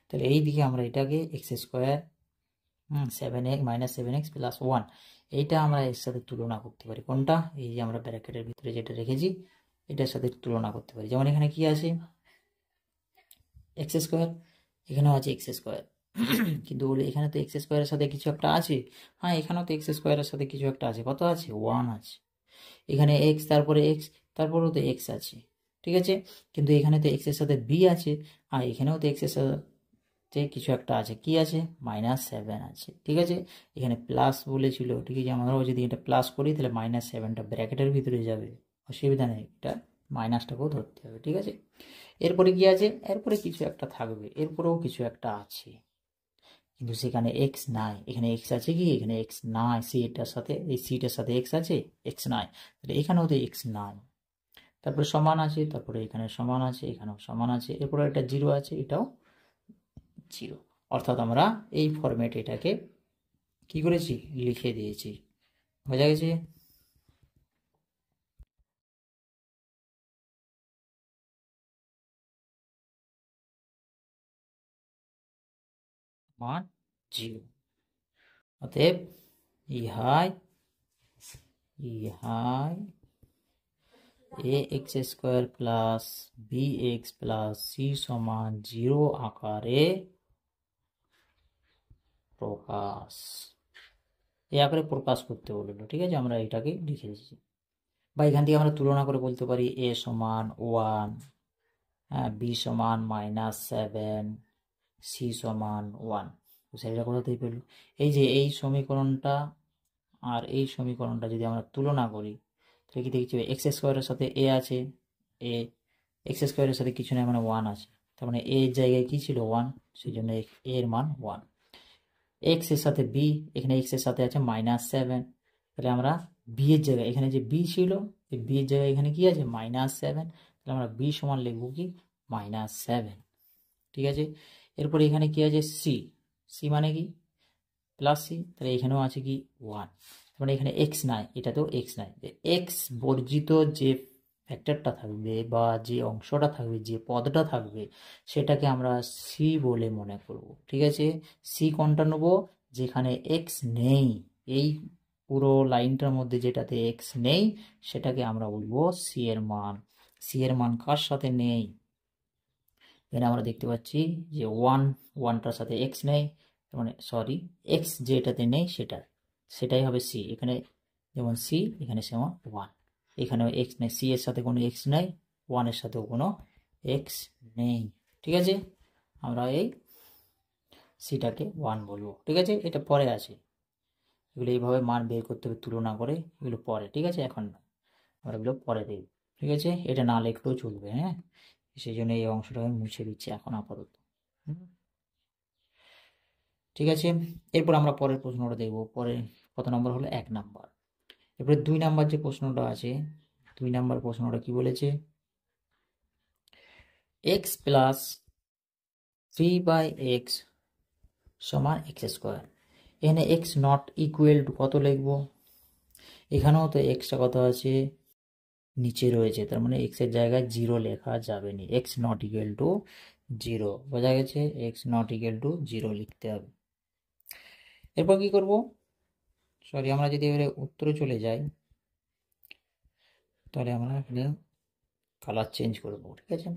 তাহলে এই দিকে আমরা এটাকে x square 7x minus 7x plus 1 এইটা আমরা এর সাথে তুলনা করতে পারি। কোনটা? এই যে আমরা ব্র্যাকেটের ভিতরে যেটা রেখেছি এটার সাথে তুলনা করতে পারি। যেমন এখানে কি আছে এক্স স্কোয়ার, এখানেও আছে এক্স স্কোয়ার, কিন্তু এখানে তো এক্স স্কোয়ারের সাথে কিছু একটা আছে। হ্যাঁ, এখানেও তো এক্স স্কোয়ারের সাথে কিছু একটা আছে। কত আছে? 1 আছে। এখানে এক্স, তারপরে এক্স, তারপরেও তো এক্স আছে, ঠিক আছে। কিন্তু এখানে তো এক্সের সাথে বি আছে, আর এখানেও তো এক্সের সাথে কিছু একটা আছে। কি আছে? -7 আছে, ঠিক আছে। এখানে প্লাস বলেছিল, ঠিক আছে। আমরাও যদি এটা প্লাস করি তাহলে -7টা ব্র্যাকেটের ভিতরে যাবে, অসুবিধা নেই, এটা মাইনাসটাকেও ধরতে হবে, ঠিক আছে। এরপরে কি আছে? এরপরে কিছু একটা থাকবে, এরপরেও কিছু একটা আছে, কিন্তু সেখানে এক্স নাই। এখানে এক্স আছে কি? এখানে এক্স নাই। সিটার সাথে, এই সিটার সাথে এক্স আছে, এক্স নাই, তাহলে এখানেও তো এক্স নাই। তারপরে সমান আছে, তারপরে এখানে সমান আছে, এখানেও সমান আছে, এরপরে এটা 0 আছে, এটাও 0। অর্থাৎ আমরা এই ফরম্যাটে এটাকে কি করেছি? লিখে দিয়েছি। বোঝা গেছে? মান 0। অতএব ইহাই A X square plus B x plus C সমান 0 আকারে প্রকাশ, এই আকারে প্রকাশ করতে বললো, ঠিক আছে। আমরা এটাকে লিখে দিচ্ছি, বা এখান থেকে আমরা তুলনা করে বলতে পারি এ সমান 1, হ্যাঁ, বি সমান -7, সি সমান 1। সেটা কোথাতেই পেল? এই যে এই সমীকরণটা আর এই সমীকরণটা যদি আমরা তুলনা করি তাহলে কি দেখছি? এক্স স্কোয়ারের সাথে এ আছে, এ এক্স স্কোয়ারের সাথে কিছু নেই, মানে 1 আছে। তার মানে এ জায়গায় কি ছিল? 1, সেই জন্য এর মান 1। এক্স এর সাথে বি, এখানে এক্স এর সাথে আছে -7, তাহলে আমরা বি এর জায়গায়, এখানে যে বি ছিল এই বি এর জায়গায় এখানে কি আছে? -7, তাহলে আমরা বি সমান লিখবো কি? -7, ঠিক আছে। এরপরে এখানে কি আছে? সি, সি মানে কি? প্লাস সি, তাহলে এখানেও আছে কি? 1। মানে এখানে এক্স নাই, এটাতেও এক্স নাই। এক্স বর্জিত যে ফ্যাক্টরটা থাকবে বা যে অংশটা থাকবে, যে পদটা থাকবে, সেটাকে আমরা সি বলে মনে করব, ঠিক আছে। সি কোনটা নেব? যেখানে এক্স নেই, এই পুরো লাইনটার মধ্যে যেটাতে এক্স নেই সেটাকে আমরা বলবো সি এর মান। সি এর মান কার সাথে নেই? এখানে আমরা দেখতে পাচ্ছি যে 1টার সাথে এক্স নেই, মানে সরি, এক্স যেটাতে নেই সেটাই হবে সি। এখানে যেমন সি, এখানে সেমন 1, এখানেও এক্স নেই, সি এর সাথে কোনো এক্স নেই, 1 এর সাথেও কোনো এক্স নেই, ঠিক আছে। আমরা এই সিটাকে 1 বলবো, ঠিক আছে। এটা পরে আছে, এগুলো এইভাবে মান বের করতে হবে তুলনা করে, এগুলো পরে, ঠিক আছে। এখন আমরা এগুলো পরে দেব, ঠিক আছে। এটা না লিখলেও চলবে, হ্যাঁ। সেই জন্য এই অংশটা আমি মুছে দিচ্ছি এখন আপাতত, ঠিক আছে। এরপর আমরা পরের প্রশ্নটা দেখব। পরে কত নম্বর হলো? 1 নাম্বার। এরপরে 2 নাম্বার যে প্রশ্নটা আছে, 2 নাম্বার প্রশ্নটা কি বলেছে? এক্স প্লাস 3/x সমান এক্স স্কোয়ার। এখানে এক্স নট ইকুয়াল টু কত লিখবো? এখানেও তো এক্সটা কত আছে? নিচে রয়েছে, তার মানে এক্স এর জায়গায় 0 লেখা যাবে না। এক্স নট ইকুয়াল টু 0, বোঝা গেছে। এক্স নট ইকুয়াল টু 0 লিখতে হবে। এরপর কি করব? সরি, আমরা যদি এবারে উত্তরে চলে যাই তাহলে আমরা এখানে কালার চেঞ্জ করব, ঠিক আছে।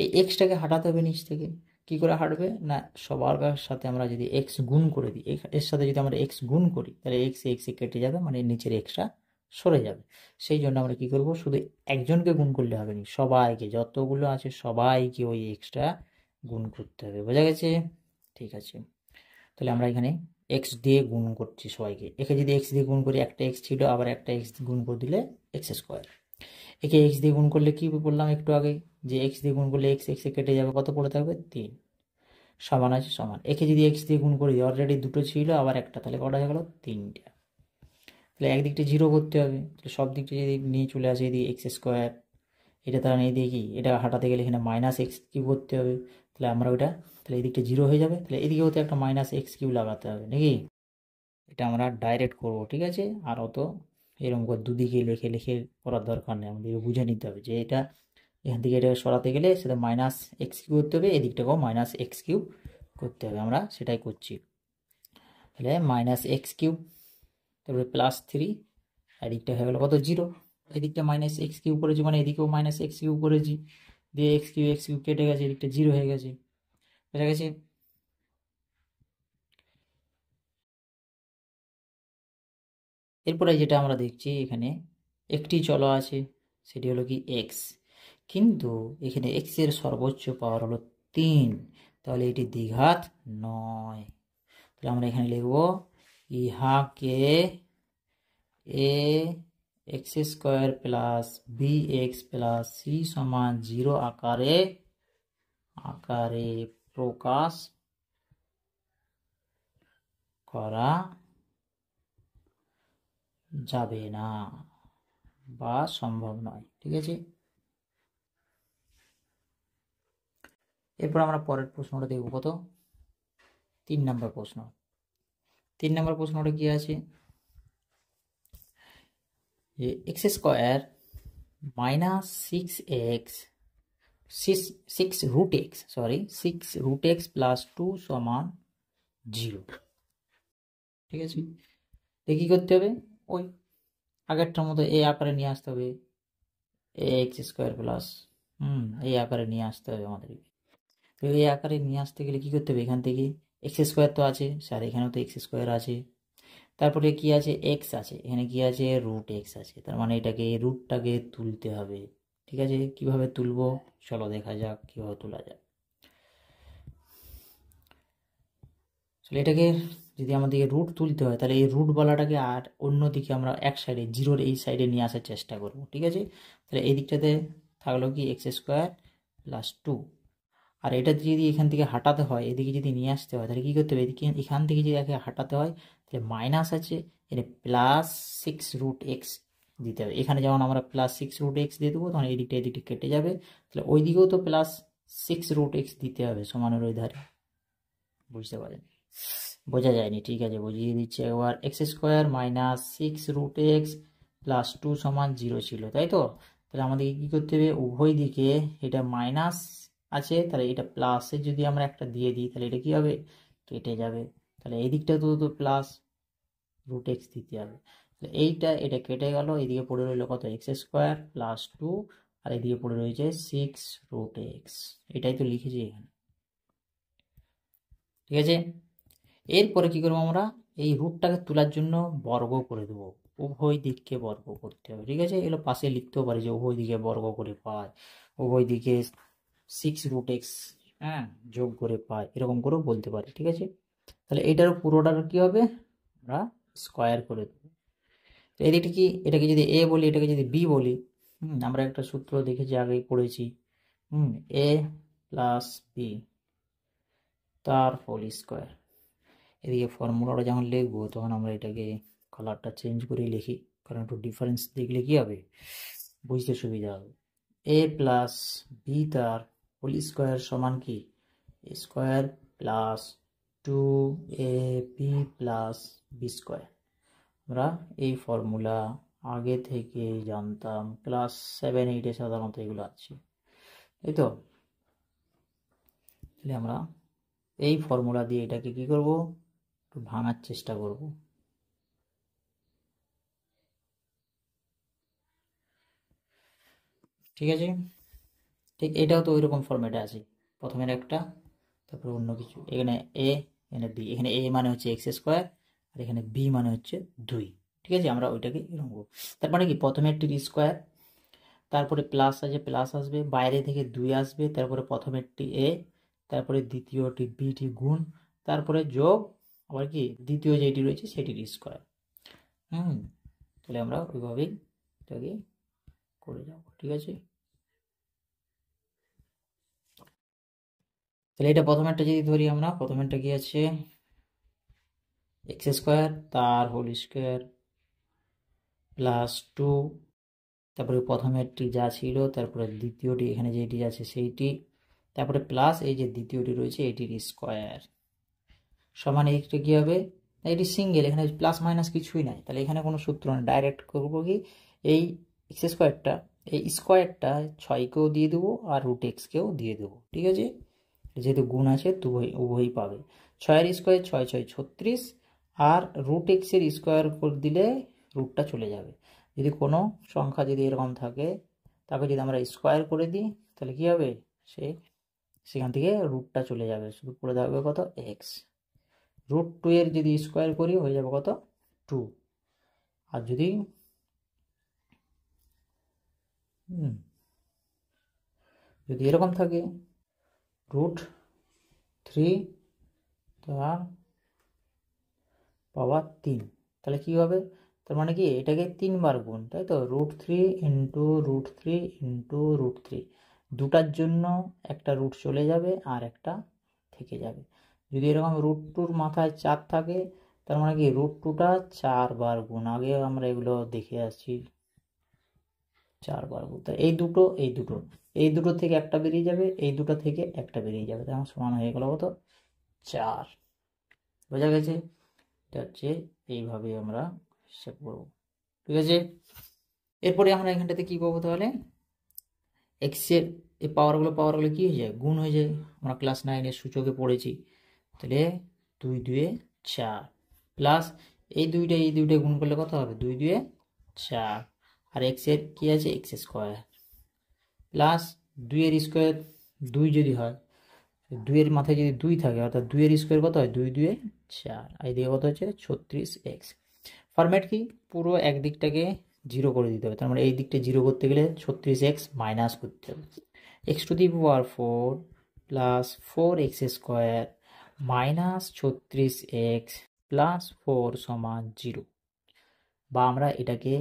এই এক্সটাকে হাঁটাতে হবে নিচ থেকে। কি করে হাঁটবে? না, সবার সাথে আমরা যদি এক্স গুণ করে দিই, এর সাথে যদি আমরা এক্স গুণ করি তাহলে এক্স কেটে যাবে, মানে নিচের এক্সটা সরে যাবে। সেই জন্য আমরা কি করব? শুধু একজনকে গুণ করলে হবে না, সবাইকে, যতগুলো আছে সবাইকে ওই এক্সটা গুণ করতে হবে, বোঝা গেছে? ঠিক আছে, তাহলে আমরা এখানে এক্স দিয়ে গুণ করছি সবাইকে। একে যদি এক্স দিয়ে গুণ করি, একটা এক্স ছিল, আবার একটা এক্স গুণ করে দিলে এক্স স্কোয়ার। একে এক্স দিয়ে গুণ করলে কি বললাম একটু আগে, যে এক্স দিয়ে গুণ করলে এক্স কেটে যাবে, কত পড়ে থাকবে? 3, সমান আছে সমান। একে যদি এক্স দিয়ে গুণ করি, অলরেডি দুটো ছিল আবার একটা, তাহলে কটা হয়ে গেল? 3টা। তাহলে একদিকটা 0 করতে হবে, তাহলে সব দিকটা যদি নিয়ে চলে আসে এদিকে এক্স স্কোয়ার, এটা তাহলে এই দিয়ে কি, এটা হাঁটাতে গেলে এখানে -x কি করতে হবে, তাহলে আমরা ওইটা তাহলে এদিকটা 0 হয়ে যাবে, তাহলে এদিকেও তো একটা মাইনাস এক্স কিউব লাগাতে হবে নাকি? এটা আমরা ডাইরেক্ট করব, ঠিক আছে? আর অত এরকম করে দুদিকে লিখে লিখে করার দরকার নেই, আমাদের বুঝে নিতে হবে যে এটা এখান থেকে এটা সরাতে গেলে সেটা মাইনাস এক্স কিউব করতে হবে, এদিকটাকেও মাইনাস এক্স কিউব করতে হবে, আমরা সেটাই করছি। তাহলে মাইনাস এক্স কিউব, তারপরে +3, এদিকটা হয়ে গেলো কত 0, এদিকটা মাইনাস এক্স কিউব করেছি মানে এদিকেও মাইনাস এক্স কিউব করেছি, দিয়ে এক্স কিউব কেটে গেছে, এদিকটা 0 হয়ে গেছে, বুঝা গেছে? এরপরে যেটা আমরা দেখছি এখানে একটি চলক আছে, সেটি হলো কি এক্স, কিন্তু এখানে এক্স এর সর্বোচ্চ পাওয়ার হলো 3, তাহলে এটি দ্বিঘাত নয়। তাহলে আমরা এখানে লিখব ইহাকে A X square plus B x plus C সমান 0 আকারে প্রকাশ করা যাবে না বা সম্ভব নয়, ঠিক আছে? এরপর আমরা পরের প্রশ্নটা দেখব, কত 3 নম্বর প্রশ্ন। 3 নম্বর প্রশ্নটা কি আছে যে x square minus 6 root x plus 2 সমান 0, ঠিক আছে? কি করতে হবে, ওই আগেরটার মতো এই আকারে নিয়ে আসতে হবে, এক্স স্কোয়ার প্লাস এই আকারে নিয়ে আসতে হবে আমাদেরকে। তো এই আকারে নিয়ে আসতে গেলে কি করতে হবে, এখান থেকে এক্স স্কোয়ার তো আছে, স্যার এখানেও তো এক্স স্কোয়ার আছে, তারপরে কি আছে এক্স আছে, এখানে কি আছে রুট এক্স আছে, তার মানে এটাকে রুটটাকে তুলতে হবে, ঠিক আছে? কিভাবে তুলবো চলো দেখা যাক কিভাবে তোলা যায়। তাহলে এটাকে যদি আমাদেরকে রুট তুলতে হয় তাহলে এই রুট বলাটাকে আর অন্যদিকে আমরা এক সাইডে জিরোর এই সাইডে নিয়ে আসার চেষ্টা করব, ঠিক আছে? তাহলে এই দিকটাতে থাকলো কি এক্স স্কোয়ার প্লাস 2, আর এটা যদি এখান থেকে হাঁটাতে হয় এদিকে যদি নিয়ে আসতে হয় তাহলে কী করতে হবে, এদিকে এখান থেকে যদি একে হাঁটাতে হয় তাহলে মাইনাস আছে, এটা +6√x দিতে হবে। এখানে যেমন আমরা +6√x দিয়ে দেবো তখন এদিকটা এদিকটা কেটে যাবে, তাহলে ওই দিকেও তো +6√x দিতে হবে সমানের ওই ধারে। বুঝতে পারেন? বোঝা যায়নি, ঠিক আছে বুঝিয়ে দিচ্ছি একবার। X square minus 6√x plus 2 সমান 0 ছিল, তাই তো? তাহলে আমাদেরকে কী করতে হবে, উভয় দিকে এটা মাইনাস আছে, তাহলে এটা প্লাসে যদি আমরা একটা দিয়ে দিই তাহলে এটা কী হবে, কেটে যাবে, তাহলে এই দিকটা তো +√x দিতে হবে, তাহলে এটা কেটে গেল, এদিকে পড়ে রইল কত এক্স স্কোয়ার প্লাস 2, আর এদিকে পড়ে রয়েছে 6√x, এটাই তো লিখেছি এখানে, ঠিক আছে? এরপরে কি করবো, আমরা এই রুটটাকে তোলার জন্য বর্গ করে দেবো, উভয় দিককে বর্গ করতে হবে, ঠিক আছে? এগুলো পাশে লিখতেও পারি যে উভয় দিকে বর্গ করে পাই, উভয় দিকে 6√x যোগ করে পাই, এরকম করেও বলতে পারি, ঠিক আছে? তাহলে এটার পুরোটার কি হবে, আমরা স্কোয়ার করে দেবো। তো এদিকে কি, এটাকে যদি এ বলি এটাকে যদি বি বলি, আমরা একটা সূত্র দেখেছি আগেই পড়েছি, এ প্লাস বি তার হোল স্কোয়ার। এদিকে ফর্মুলাটা যখন লিখবো তখন আমরা এটাকে কালারটা চেঞ্জ করে লিখি, কারণ একটু ডিফারেন্স দেখলে কি হবে, বুঝতে সুবিধা হবে। এ প্লাস বি তার হোল স্কোয়ার সমান কি square plus 2ab plus b square. আমরা এই ফর্মুলা আগে থেকে জানতাম, ক্লাস 7-8-এ সাধারণত এগুলো আছে, তাই তো? তাহলে আমরা এই ফর্মুলা দিয়ে এটাকে কি করব, একটু ভাঙার চেষ্টা করব। ঠিক আছে, ঠিক এটাও তো ওইরকম ফর্মেটে আছে, প্রথমের একটা তারপর অন্য কিছু, এখানে এ এখানে বি, এখানে এ মানে হচ্ছে এক্স স্কোয়ার আর এখানে বি মানে হচ্ছে 2, ঠিক আছে? আমরা ওইটাকে এরকম করবো, তার মানে কি প্রথমেরটির স্কোয়ার, তারপরে প্লাস আছে প্লাস আসবে, বাইরে থেকে 2 আসবে, তারপরে প্রথমেরটি এ, তারপরে দ্বিতীয়টি বিটি গুণ, তারপরে যোগ আবার কি দ্বিতীয় যেটি রয়েছে সেটির স্কোয়ার। তাহলে আমরা ওইভাবেই এটাকে করে যাব, ঠিক আছে? তাহলে এটা প্রথমেরটা যদি ধরি, আমরা প্রথমেরটা কি আছে এক্স স্কোয়ার তার হোল স্কোয়ার প্লাস 2, তারপরে প্রথমেরটি যা ছিল তারপরে দ্বিতীয়টি এখানে যেটি আছে সেইটি, তারপরে প্লাস এই যে দ্বিতীয়টি রয়েছে এটির স্কোয়ার সমান এইটা কী হবে, এটি সিঙ্গেল, এখানে প্লাস মাইনাস কিছুই নাই, তাহলে এখানে কোনো সূত্র নেই, ডাইরেক্ট করবো কি এই এক্স স্কোয়ারটা, এই স্কোয়ারটা 6কেও দিয়ে দেবো আর রুট এক্সকেও দিয়ে দেবো, ঠিক আছে, যেহেতু গুণ আছে তো উভয়ই পাবে। 6-এর স্কোয়ার 6 × 6 = 36, আর রুট এক্সের স্কোয়ার করে দিলে রুটটা চলে যাবে। যদি কোনো সংখ্যা যদি এরকম থাকে তাকে যদি আমরা স্কোয়ার করে দিই তাহলে কী হবে, সেখান থেকে রুটটা চলে যাবে, শুধু পড়ে থাকবে কত এক্স। √2 এর যদি স্কোয়ার করি হয়ে যাবে কত 2, আর যদি এরকম থাকে √3 তার পাওয়ার 3, তাহলে কি হবে, তার মানে কি এটাকে 3 বার গুণ, তাই তো, √3 × √3 × √3, দুটার জন্য একটা রুট চলে যাবে আর একটা থেকে যাবে। যদি এরকম √2 মাথায় 4 থাকে তার মানে কি √2টা 4 বার গুণ, আগে আমরা এগুলো দেখে আসছি 4 বার গুণ, তাই এই দুটো থেকে একটা বেরিয়ে যাবে, এই দুটো থেকে একটা বেরিয়ে যাবে, তাই আমার সমান হয়ে গেল কত 4। বোঝা গেছে, এটা হচ্ছে এইভাবে আমরা হিসাব করব, ঠিক আছে। এরপরে আমরা এখানটাতে কি পাবো, তাহলে এক্সের এই পাওয়ারগুলো কি হয়ে যায়, গুণ হয়ে যায়, আমরা ক্লাস 9-এর সূচকে পড়েছি। তাহলে 2 × 2 = 4, প্লাস এই দুইটা গুণ করলে কত হবে, 2 × 2 = 4, আর এক্সের কি আছে এক্স স্কোয়ার, প্লাস 2-এর স্কোয়ার 2 যদি হয়, 2-এর মাথায় যদি 2 থাকে অর্থাৎ 2-এর স্কোয়ার কত হয়, 2 × 2 = 4, আর এদিকে কত হচ্ছে 36x। ফরম্যাট কি, পুরো একদিকটাকে 0 করে দিতে হবে, তার মানে এই দিকটা 0 করতে গেলে 36x মাইনাস করতে হবে, x⁴ plus 4x² minus 36x plus 4 = 0, বা আমরা এটাকে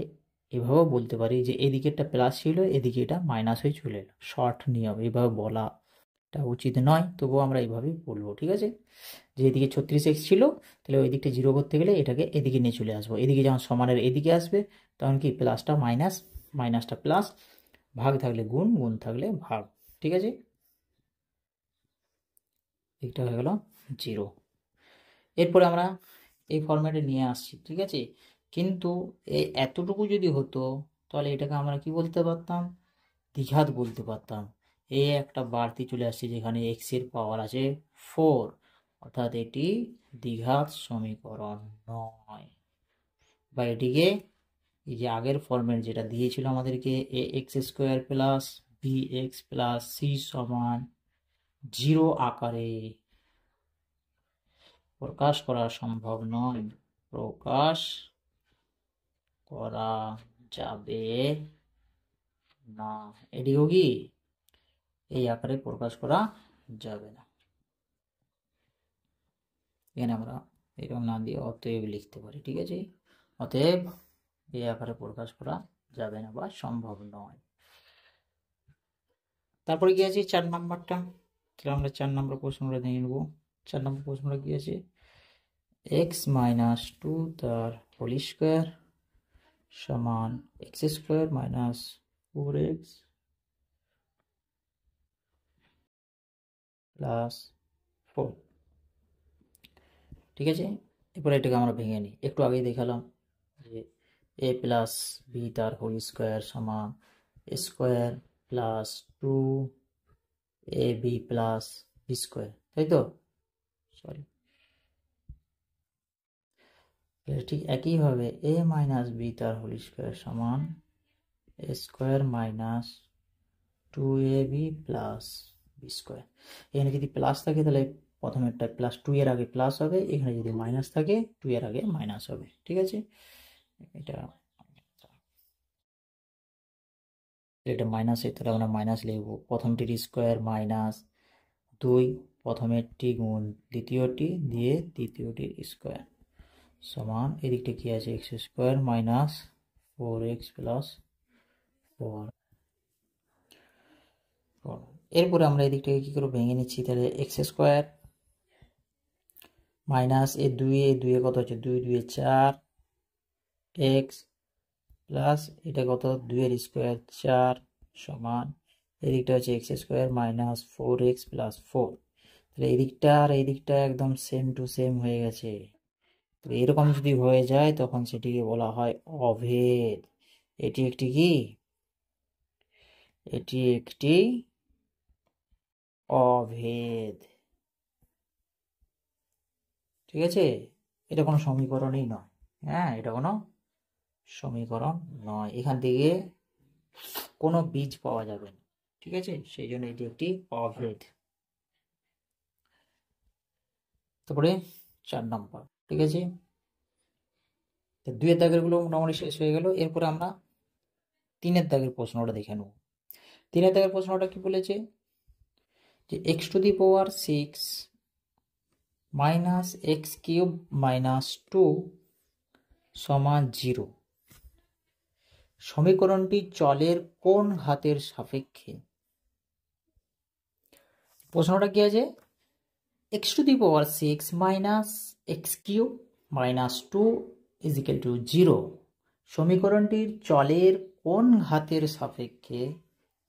এভাবেও বলতে পারি যে এদিকেরটা প্লাস ছিল, এদিকে এটা মাইনাস হয়ে চলে এলো, শর্ট নিয়ম, এইভাবে বলাটা উচিত নয়, তবুও আমরা এইভাবেই বলবো, ঠিক আছে। যে এদিকে 36x ছিল, তাহলে ওই দিকটা 0 করতে গেলে এটাকে এদিকে নিয়ে চলে আসবো, এদিকে যখন সমানের এদিকে আসবে তখন কি প্লাসটা মাইনাস, মাইনাসটা প্লাস, ভাগ থাকলে গুণ, গুণ থাকলে ভাগ, ঠিক আছে, এটা হয়ে গেল 0। এরপরে আমরা এই ফরম্যাটে নিয়ে আসছি, ঠিক আছে, কিন্তু এই এতটুকু যদি হতো তাহলে এটাকে আমরা কি বলতে পারতাম, দ্বিঘাত বলতে পারতাম। এই একটা বাড়তি চলে আসছে যেখানে এক্স এর পাওয়ার আছে 4, অর্থাৎ এটি দ্বিঘাত সমীকরণ নয়, বা এটিকে এই যে আগের ফরম্যাট যেটা দিয়েছিল আমাদেরকে ax² plus bx plus c = 0 আকারে প্রকাশ করা সম্ভব নয়, প্রকাশ করা যাবে না, এটিও কি এই আকারে প্রকাশ করা যাবে না। এখানে আমরা এরকম না দিয়ে অতএব লিখতে পারি, ঠিক আছে, অতএব এই আকারে প্রকাশ করা যাবে না বা সম্ভব নয়। তারপরে কি আছে 4 নাম্বারটা, তাহলে আমরা 4 নম্বর প্রশ্নটা নিয়ে নেব। 4 নম্বর প্রশ্নটা কি আছে, x - 2 তার হোল স্কোয়ার সমান x² - 4x প্লাস 4, ঠিক আছে। এরপরে এটাকে আমরা ভেঙে নিই, একটু আগেই দেখালাম যে a প্লাস বি তার হোল স্কোয়ার সমান square plus 2ab plus b², তাই তো, সরি, ঠিক একইভাবে a - b তার হোল স্কোয়ার সমান square minus 2ab plus b²। এখানে যদি প্লাস থাকে তাহলে প্রথমেরটা প্লাস 2 এর আগে প্লাস হবে, এখানে যদি মাইনাস থাকে 2 এর আগে মাইনাস হবে, ঠিক আছে। এটা মাইনাস, তাহলে আমরা মাইনাস লিখবো, প্রথমটির স্কোয়ার মাইনাস 2, প্রথমেরটি গুণ দ্বিতীয়টি দিয়ে তৃতীয়টির স্কোয়ার সমান এদিকটা কি আছে x² মাইনাস 4x প্লাস 4। এরপরে আমরা এদিকটাকে কি করে ভেঙে নিচ্ছি, তাহলে x² মাইনাস এই 2 কত হচ্ছে 2 × 2 = 4 x প্লাস এটা কত 2 এর স্কোয়ার 4 সমান এদিকটা হচ্ছে x square minus 4x plus 4। তাহলে এদিকটা আর এদিকটা একদম সেম টু সেম হয়ে গেছে। তো এরকম যদি হয়ে যায় তখন সেটিকে বলা হয় অভেদ। এটি একটি কি? এটি একটি অভেদ। ঠিক আছে, এটা কোনো সমীকরণই নয়। হ্যাঁ, এটা কোনো সমীকরণ নয়, এখান থেকে কোনো বীজ পাওয়া যাবে না। ঠিক আছে, সেই জন্য এটি একটি অভেদ। তারপরে 4 নম্বর। ঠিক আছে, 2 এর দাগের গুলো মোটামুটি শেষ হয়ে গেল। এরপরে আমরা 3 এর দাগের প্রশ্নটা দেখে নেব। 3 এর দাগের প্রশ্নটা কি বলেছে যে x⁻6 মাইনাস x³ মাইনাস 2 সমান 0 সমীকরণটি চলের কোন ঘাতের সাপেক্ষে? প্রশ্নটা কি আছে? x⁻6 minus x³ minus 2 is equal to 0 সমীকরণটির চলের কোন ঘাতের সাপেক্ষে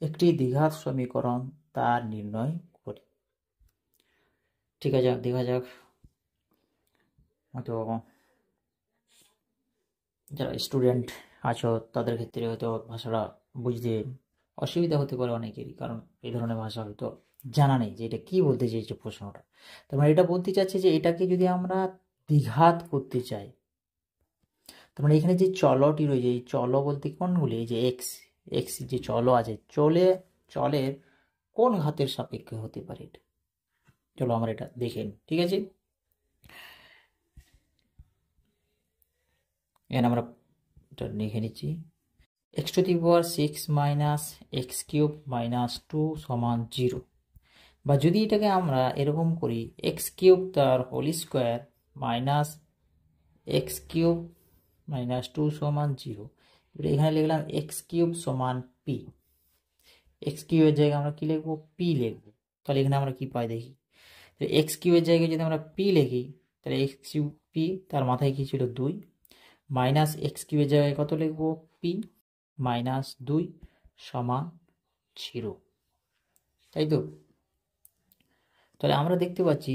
একটি দ্বিঘাত সমীকরণ তা নির্ণয় করি। ঠিক আছে, দেখা যাক। হয়তো যারা স্টুডেন্ট আছো তাদের ক্ষেত্রে হয়তো ভাষাটা বুঝতে অসুবিধা হতে পারে অনেকেরই, কারণ এই ধরনের ভাষা হয়তো জানা নেই যে এটা কি বলতে চাইছে প্রশ্নটা। তার মানে এটা বলতে চাচ্ছে যে এটাকে যদি আমরা দ্বিঘাত করতে চাই, তার মানে এখানে যে চলটি রয়েছে, এই চল বলতে কোনগুলি? এই যে এক্স এক্স যে চল আছে, চলের কোন ঘাতের সাপেক্ষে হতে পারে এটা। চলো আমরা এটা দেখে নিই। ঠিক আছে, এখানে আমরা এটা লিখে নিচ্ছি। x⁻6 মাইনাস x³ মাইনাস 2 সমান 0, বা যদি এটাকে আমরা এরকম করি x³ তার whole square minus x³ minus 2 সমান 0, এখানে লিখলাম x³ সমান p। x³ এর জায়গায় আমরা কি লিখবো? p লিখবো। তাহলে এখানে আমরা কি পাই দেখি। x³ এর জায়গায় যদি আমরা p লিখি তাহলে x³ p, তার মাথায় কি ছিল? 2 মাইনাস x³ এর জায়গায় কত লিখবো? p মাইনাস 2 সমান 0, তাই তো? তাহলে আমরা দেখতে পাচ্ছি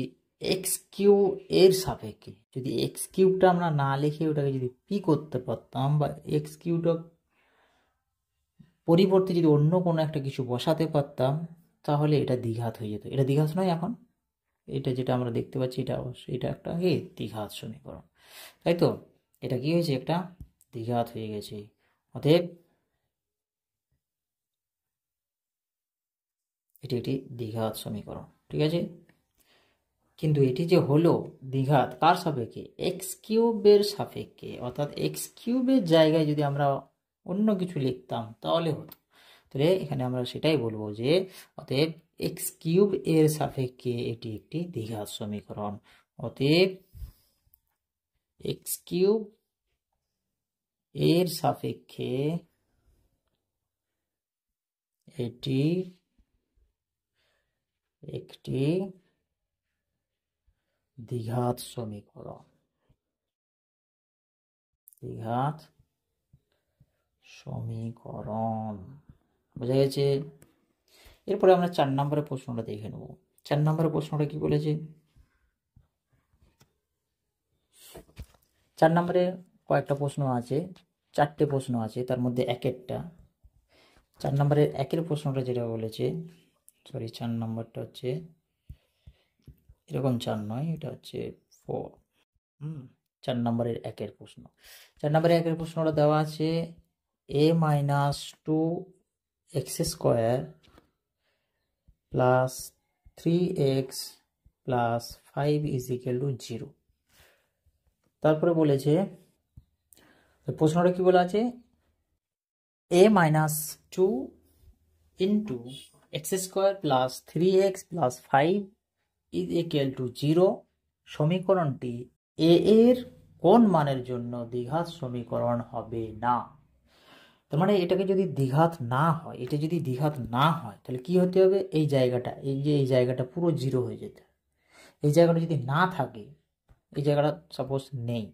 x³ এর সাপেক্ষে যদি x³ আমরা না লিখে ওটাকে যদি p করতে পারতাম, বা x³ পরিবর্তে যদি অন্য কোনো একটা কিছু বসাতে পারতাম, তাহলে এটা দ্বিঘাত হয়ে যেত। এটা দ্বিঘাত নয় এখন, এটা যেটা আমরা দেখতে পাচ্ছি এটা অবশ্যই এটা একটা দ্বিঘাত সমীকরণ, তাই তো? এটা কি হয়েছে? একটা দ্বিঘাত হয়ে গেছে। অতএব এটি একটি দ্বিঘাত সমীকরণ। ঠিক আছে, কিন্তু এটি যে হলো দ্বিঘাত কার সাপেক্ষে? x³ এর সাপেক্ষে। অর্থাৎ x³ এর জায়গায় যদি আমরা অন্য কিছু লিখতাম তাহলে হতো। তাহলে এখানে আমরা সেটাই বলবো যে অতএব x³ এর সাপেক্ষে এটি একটি দ্বিঘাত সমীকরণ। অতএব x³ এর সাপেক্ষে এটি একটি দ্বিঘাত সমীকরণ। দ্বিঘাত সমীকরণ বোঝা গেছে। এরপরে আমরা 4 নম্বরের প্রশ্নটা দেখে নেব। 4 নম্বরের প্রশ্নটা কি বলেছে? 4 নম্বরে কয়েকটা প্রশ্ন আছে, 4টে প্রশ্ন আছে, তার মধ্যে একেরটা 4 নম্বরের একের প্রশ্নটা যেটা বলেছে, সরি 4 নম্বরটা হচ্ছে এরকম 4 নয়, এটা হচ্ছে 4। 4 নম্বরের একের প্রশ্ন। 4 নম্বরের একের প্রশ্নটা দেওয়া আছে a minus 2x square plus 3x plus 5 is equal to 0। তারপরে বলেছে, প্রশ্নটা কি বলা আছে? a minus 2 into x square plus 3x plus 5 is equal to 0 সমীকরণটি a এর কোন মানের জন্য দ্বিঘাত সমীকরণ হবে না। তার মানে এটাকে যদি দ্বিঘাত না হয়, এটা যদি দ্বিঘাত না হয় তাহলে কি হতে হবে? এই জায়গাটা, এই জায়গাটা পুরো 0 হয়ে যেতে। এই জায়গাটা যদি না থাকে, এই জায়গাটা সাপোজ নেই,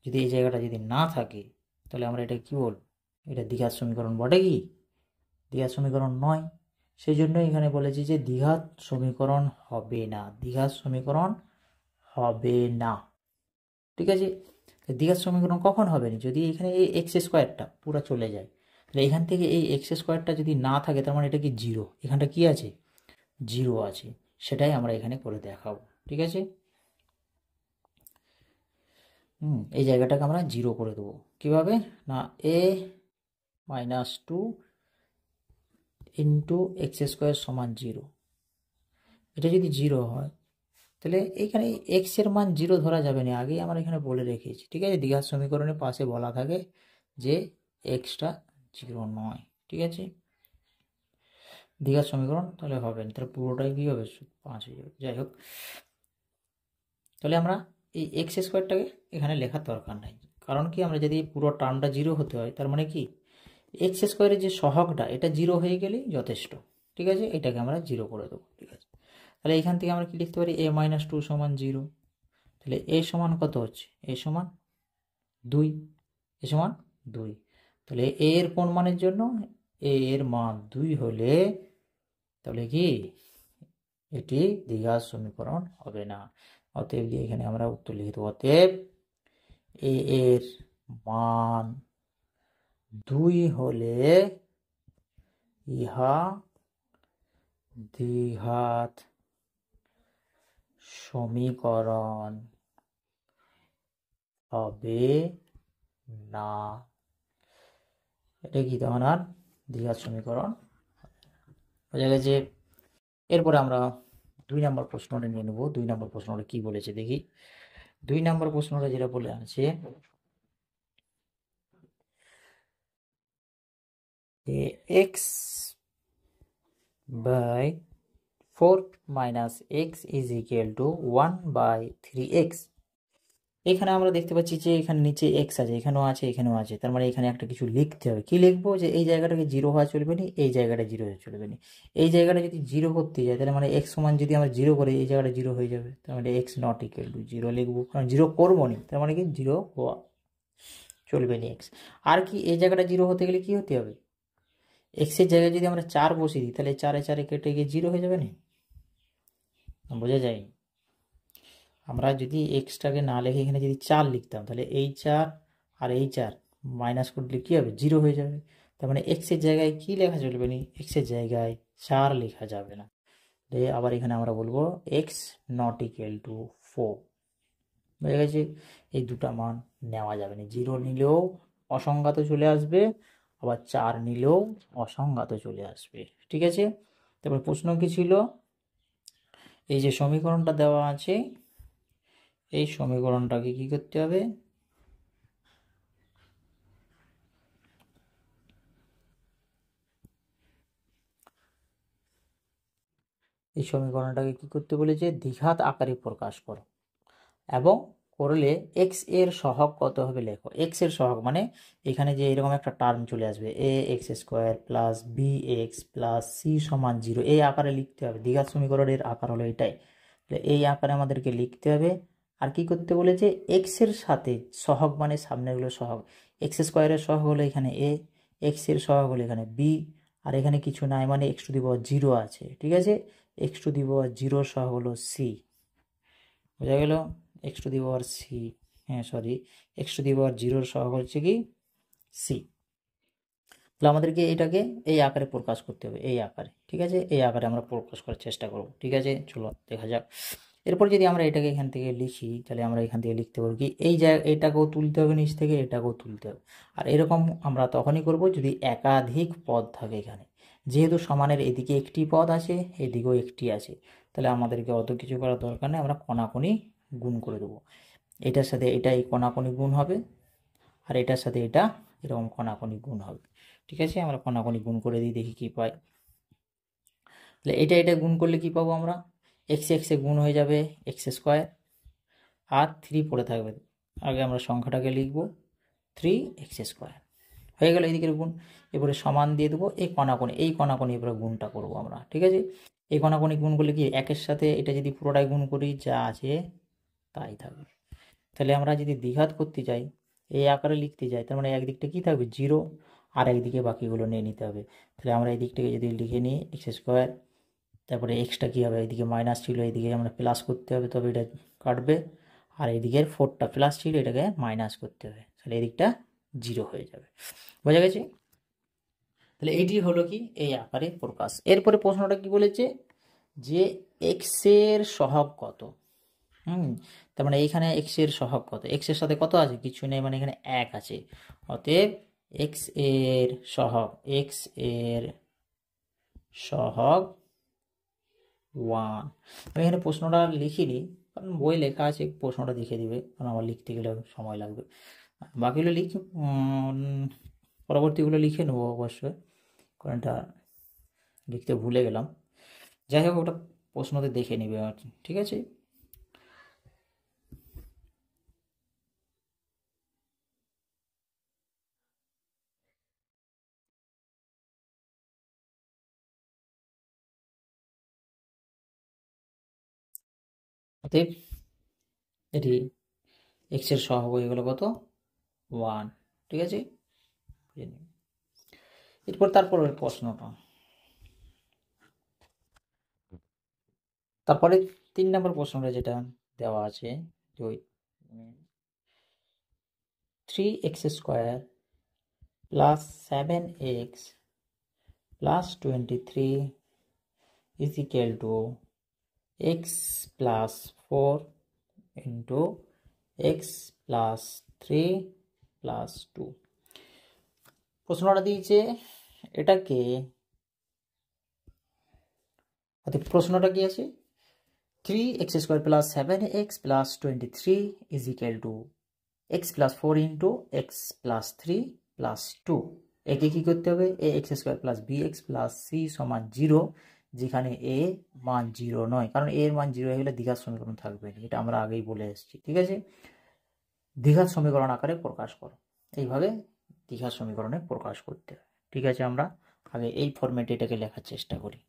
যদি এই জায়গাটা যদি না থাকে তাহলে আমরা এটা কি বলবো? এটা দ্বিঘাত সমীকরণ বটে কি? দ্বিঘাত সমীকরণ নয়। সেই জন্য এখানে বলেছি যে দ্বিঘাত সমীকরণ হবে না, দ্বিঘাত সমীকরণ হবে না। ঠিক আছে, দ্বিঘাত সমীকরণ কখন হবে না? যদি এখানে এই এক্স স্কোয়ারটা পুরো চলে যায়, তাহলে এখান থেকে এই এক্স স্কোয়ারটা যদি না থাকে তার মানে এটা কি জিরো, এখানটা কি আছে? জিরো আছে। সেটাই আমরা এখানে করে দেখাবো। ঠিক আছে, এই জায়গাটাকে আমরা জিরো করে দেবো। কীভাবে না, A minus two into x square সমান জিরো। এটা যদি জিরো হয় তাহলে এইখানে এক্সের মান জিরো ধরা যাবে না, আগেই আমরা এখানে বলে রেখেছি। ঠিক আছে, দ্বিঘাত সমীকরণের পাশে বলা থাকে যে এক্সটা জিরো নয়। ঠিক আছে, দ্বিঘাত সমীকরণ তাহলে হবে না, তাহলে পুরোটাই কী হবে? 5 হয়ে যাবে। যাই হোক, তাহলে আমরা এই এক্স স্কোয়ারটাকে এখানে লেখার দরকার নাই। কারণ কি, আমরা যদি পুরো টার্মটা জিরো হতে হয় তার মানে কি এক্স স্কোয়ারের যে সহগটা এটা জিরো হয়ে গেলেই যথেষ্ট। ঠিক আছে, এটাকে আমরা জিরো করে দেবো। ঠিক আছে, তাহলে এখান থেকে আমরা কি লিখতে পারি? এ মাইনাস টু সমান জিরো। তাহলে এ সমান কত হচ্ছে? এ সমান 2, এ সমান 2। তাহলে এ এর কোন মানের জন্য? এ এর মান 2 হলে তাহলে কি এটি দ্বিঘাত সমীকরণ হবে না। অতএব দিয়ে এখানে আমরা উত্তর লিখে দেবো। অতএব এ এর মান 2 হলে ইহা দ্বিঘাত সমীকরণ হবে না। এটা কি তখন আর দ্বিঘাত সমীকরণ বোঝা গেছে। এরপরে আমরা 2 নম্বর প্রশ্নটা নিয়ে নেব। 2 নম্বর প্রশ্নটা কি বলেছে দেখি। 2 নম্বর প্রশ্নটা যেটা বলে আছে x by 4 minus x is equal to 1 by 3x। এখানে আমরা দেখতে পাচ্ছি যে এখানে নিচে x আছে, এখানেও আছে, এখানেও আছে। তার মানে এখানে একটা কিছু লিখতে হবে। কি লিখবো? যে এই জায়গাটাকে জিরো হওয়া চলবে না, এই জায়গাটা জিরো হয়ে চলবে না। এই জায়গাটা যদি জিরো করতে যায় তাহলে মানে এক্স সমান যদি আমরা জিরো করি এই জায়গাটা জিরো হয়ে যাবে। তার মানে x not equal to zero লিখবো, কারণ জিরো করবো নি। তার মানে কি জিরো হওয়া চলবে না এক্স। আর কি এই জায়গাটা জিরো হতে গেলে কি হতে হবে? এক্সের জায়গায় যদি আমরা 4 বসিয়ে দিই তাহলে 4 4 কেটে গিয়ে জিরো হয়ে যাবে না? বোঝা যায়? আমরা যদি এক্সটাকে না লিখে এখানে যদি 4 লিখতাম তাহলে এই 4 আর এই 4 মাইনাস করলে কী হবে? জিরো হয়ে যাবে। তার মানে এক্সের জায়গায় কি লেখা চলবে না? এক্সের জায়গায় 4 লেখা যাবে না। আবার এখানে আমরা বলবো এক্স নট ইকুয়াল টু 4। বুঝে গেছে? এই দুটা মান নেওয়া যাবে না। জিরো নিলেও অসংজ্ঞাত চলে আসবে, আবার 4 নিলেও অসংজ্ঞাত চলে আসবে। ঠিক আছে, তারপর প্রশ্ন কি ছিল? এই যে সমীকরণটা দেওয়া আছে এই সমীকরণটাকে কি করতে হবে? এই সমীকরণটাকে কি করতে বলেছে? দ্বিঘাত আকারে প্রকাশ করো, এবং করলে এক্স এর সহগ কত হবে লেখো। এক্স এর সহগ মানে এখানে যে এরকম একটা টার্ম চলে আসবে A X square plus B x plus C সমান 0, এই আকারে লিখতে হবে। দ্বিঘাত সমীকরণের আকার হলো এটাই। তাহলে এই আকারে আমাদেরকে লিখতে হবে। আর কি করতে বলেছে? এক্স এর সাথে সহগ মানে সামনেগুলো সহগ। এক্স স্কোয়ারের সহগ হলো এখানে এ, এক্স এর সহগ হলো এখানে বি, আর এখানে কিছু নাই মানে এক্স টু দি পাওয়ার 0 আছে। ঠিক আছে, এক্স টু দি পাওয়ার 0 সহগ হলো সি। বোঝা গেল? X to the power C, X to the power 0 সহগ হচ্ছে কি সি। তাহলে আমাদেরকে এটাকে এই আকারে প্রকাশ করতে হবে, এই আকারে। ঠিক আছে, এই আকারে আমরা প্রকাশ করার চেষ্টা করব। ঠিক আছে, চলো দেখা যাক। এরপর যদি আমরা এটাকে এখান থেকে লিখি তাহলে আমরা এখান থেকে লিখতে পারবো কি এই এটাকেও তুলতে হবে নিচ থেকে, এটাকেও তুলতে হবে। আর এরকম আমরা তখনই করব যদি একাধিক পদ থাকে এখানে। যেহেতু সমানের এদিকে একটি পদ আছে, এদিকেও একটি আছে, তাহলে আমাদেরকে অত কিছু করার দরকার নেই, আমরা কণাকণি গুণ করে দেবো। এটার সাথে এটা এই কণাকণি গুণ হবে, আর এটার সাথে এটা এরকম কণাকণি গুণ হবে। ঠিক আছে, আমরা কণাকণি গুণ করে দিই, দেখি কি পাই। তাহলে এটা গুণ করলে কি পাবো আমরা? এক্স এক্সে গুণ হয়ে যাবে এক্স স্কোয়ার, আর 3 পড়ে থাকবে। আগে আমরা সংখ্যাটাকে লিখবো 3x স্কোয়ার। হয়ে গেল এদিকের গুণ। এবারে সমান দিয়ে দেবো এই কণাকণি এবারে গুণটা করবো আমরা। ঠিক আছে, এই কণাকণি গুণ করলে কি একের সাথে এটা যদি পুরোটাই গুণ করি যা আছে তাই থাকবে। তাহলে আমরা যদি দ্বিঘাত করতে যাই এই আকারে লিখতে যাই তার মানে একদিকটা কি থাকবে? 0, আর একদিকে বাকিগুলো নিয়ে নিতে হবে। তাহলে আমরা এই দিকটাকে যদি লিখে নিই এক্স স্কোয়ার, তারপরে এক্সটা কী হবে, এইদিকে মাইনাস ছিল এইদিকে আমরা প্লাস করতে হবে, তবে এটা কাটবে। আর এইদিকের 4টা প্লাস ছিল এটাকে মাইনাস করতে হবে, তাহলে এদিকটা 0 হয়ে যাবে। বোঝা গেছে? তাহলে এইটি হলো কি এই আকারে প্রকাশ। এরপরে প্রশ্নটা কি বলেছে যে এক্সের সহগ কত। তার মানে এইখানে এক্সের সহগ কত, এক্সের সাথে কত আছে, কিছু নেই, মানে এখানে 1 আছে। অতএব এক্স এর সহগ, এক্স এর সহগ 1। আমি এখানে প্রশ্নটা লিখিনি, কারণ বই লেখা আছে, প্রশ্নটা লিখে দিবে, কারণ আমার লিখতে গেলে সময় লাগবে। বাকিগুলো পরবর্তীগুলো লিখে নেবো অবশ্যই, কারণ এটা লিখতে ভুলে গেলাম। যাই হোক, ওটা প্রশ্নতে দেখে নিবে, ঠিক আছে? অতএব এটি এক্সের সহগ হয়ে গেল কত, 1, ঠিক আছে? এরপর তারপরের প্রশ্নটা, তারপরে 3 নম্বর প্রশ্নটা যেটা দেওয়া আছে, 3x square plus 7x plus 23 is equal to x plus 4 into x plus 3 plus 2। প্রশ্নটা দিয়েছে এটাকে, প্রশ্নটা কি আছে, 3x square plus 7x plus 23 is equal to x plus 4 into x plus 3 plus 2। একে কি করতে হবে, A X square plus B x plus C সমান 0, যেখানে এ মান 0 নয়, কারণ এর মান 0 হয়ে গেলে দ্বিঘাত সমীকরণ থাকবে না, এটা আমরা আগেই বলে এসেছি, ঠিক আছে? দ্বিঘাত সমীকরণ আকারে প্রকাশ করো, এইভাবে দ্বিঘাত সমীকরণে প্রকাশ করতে হবে, ঠিক আছে? আমরা আগে এই ফরম্যাটে এটাকে লেখার চেষ্টা করি।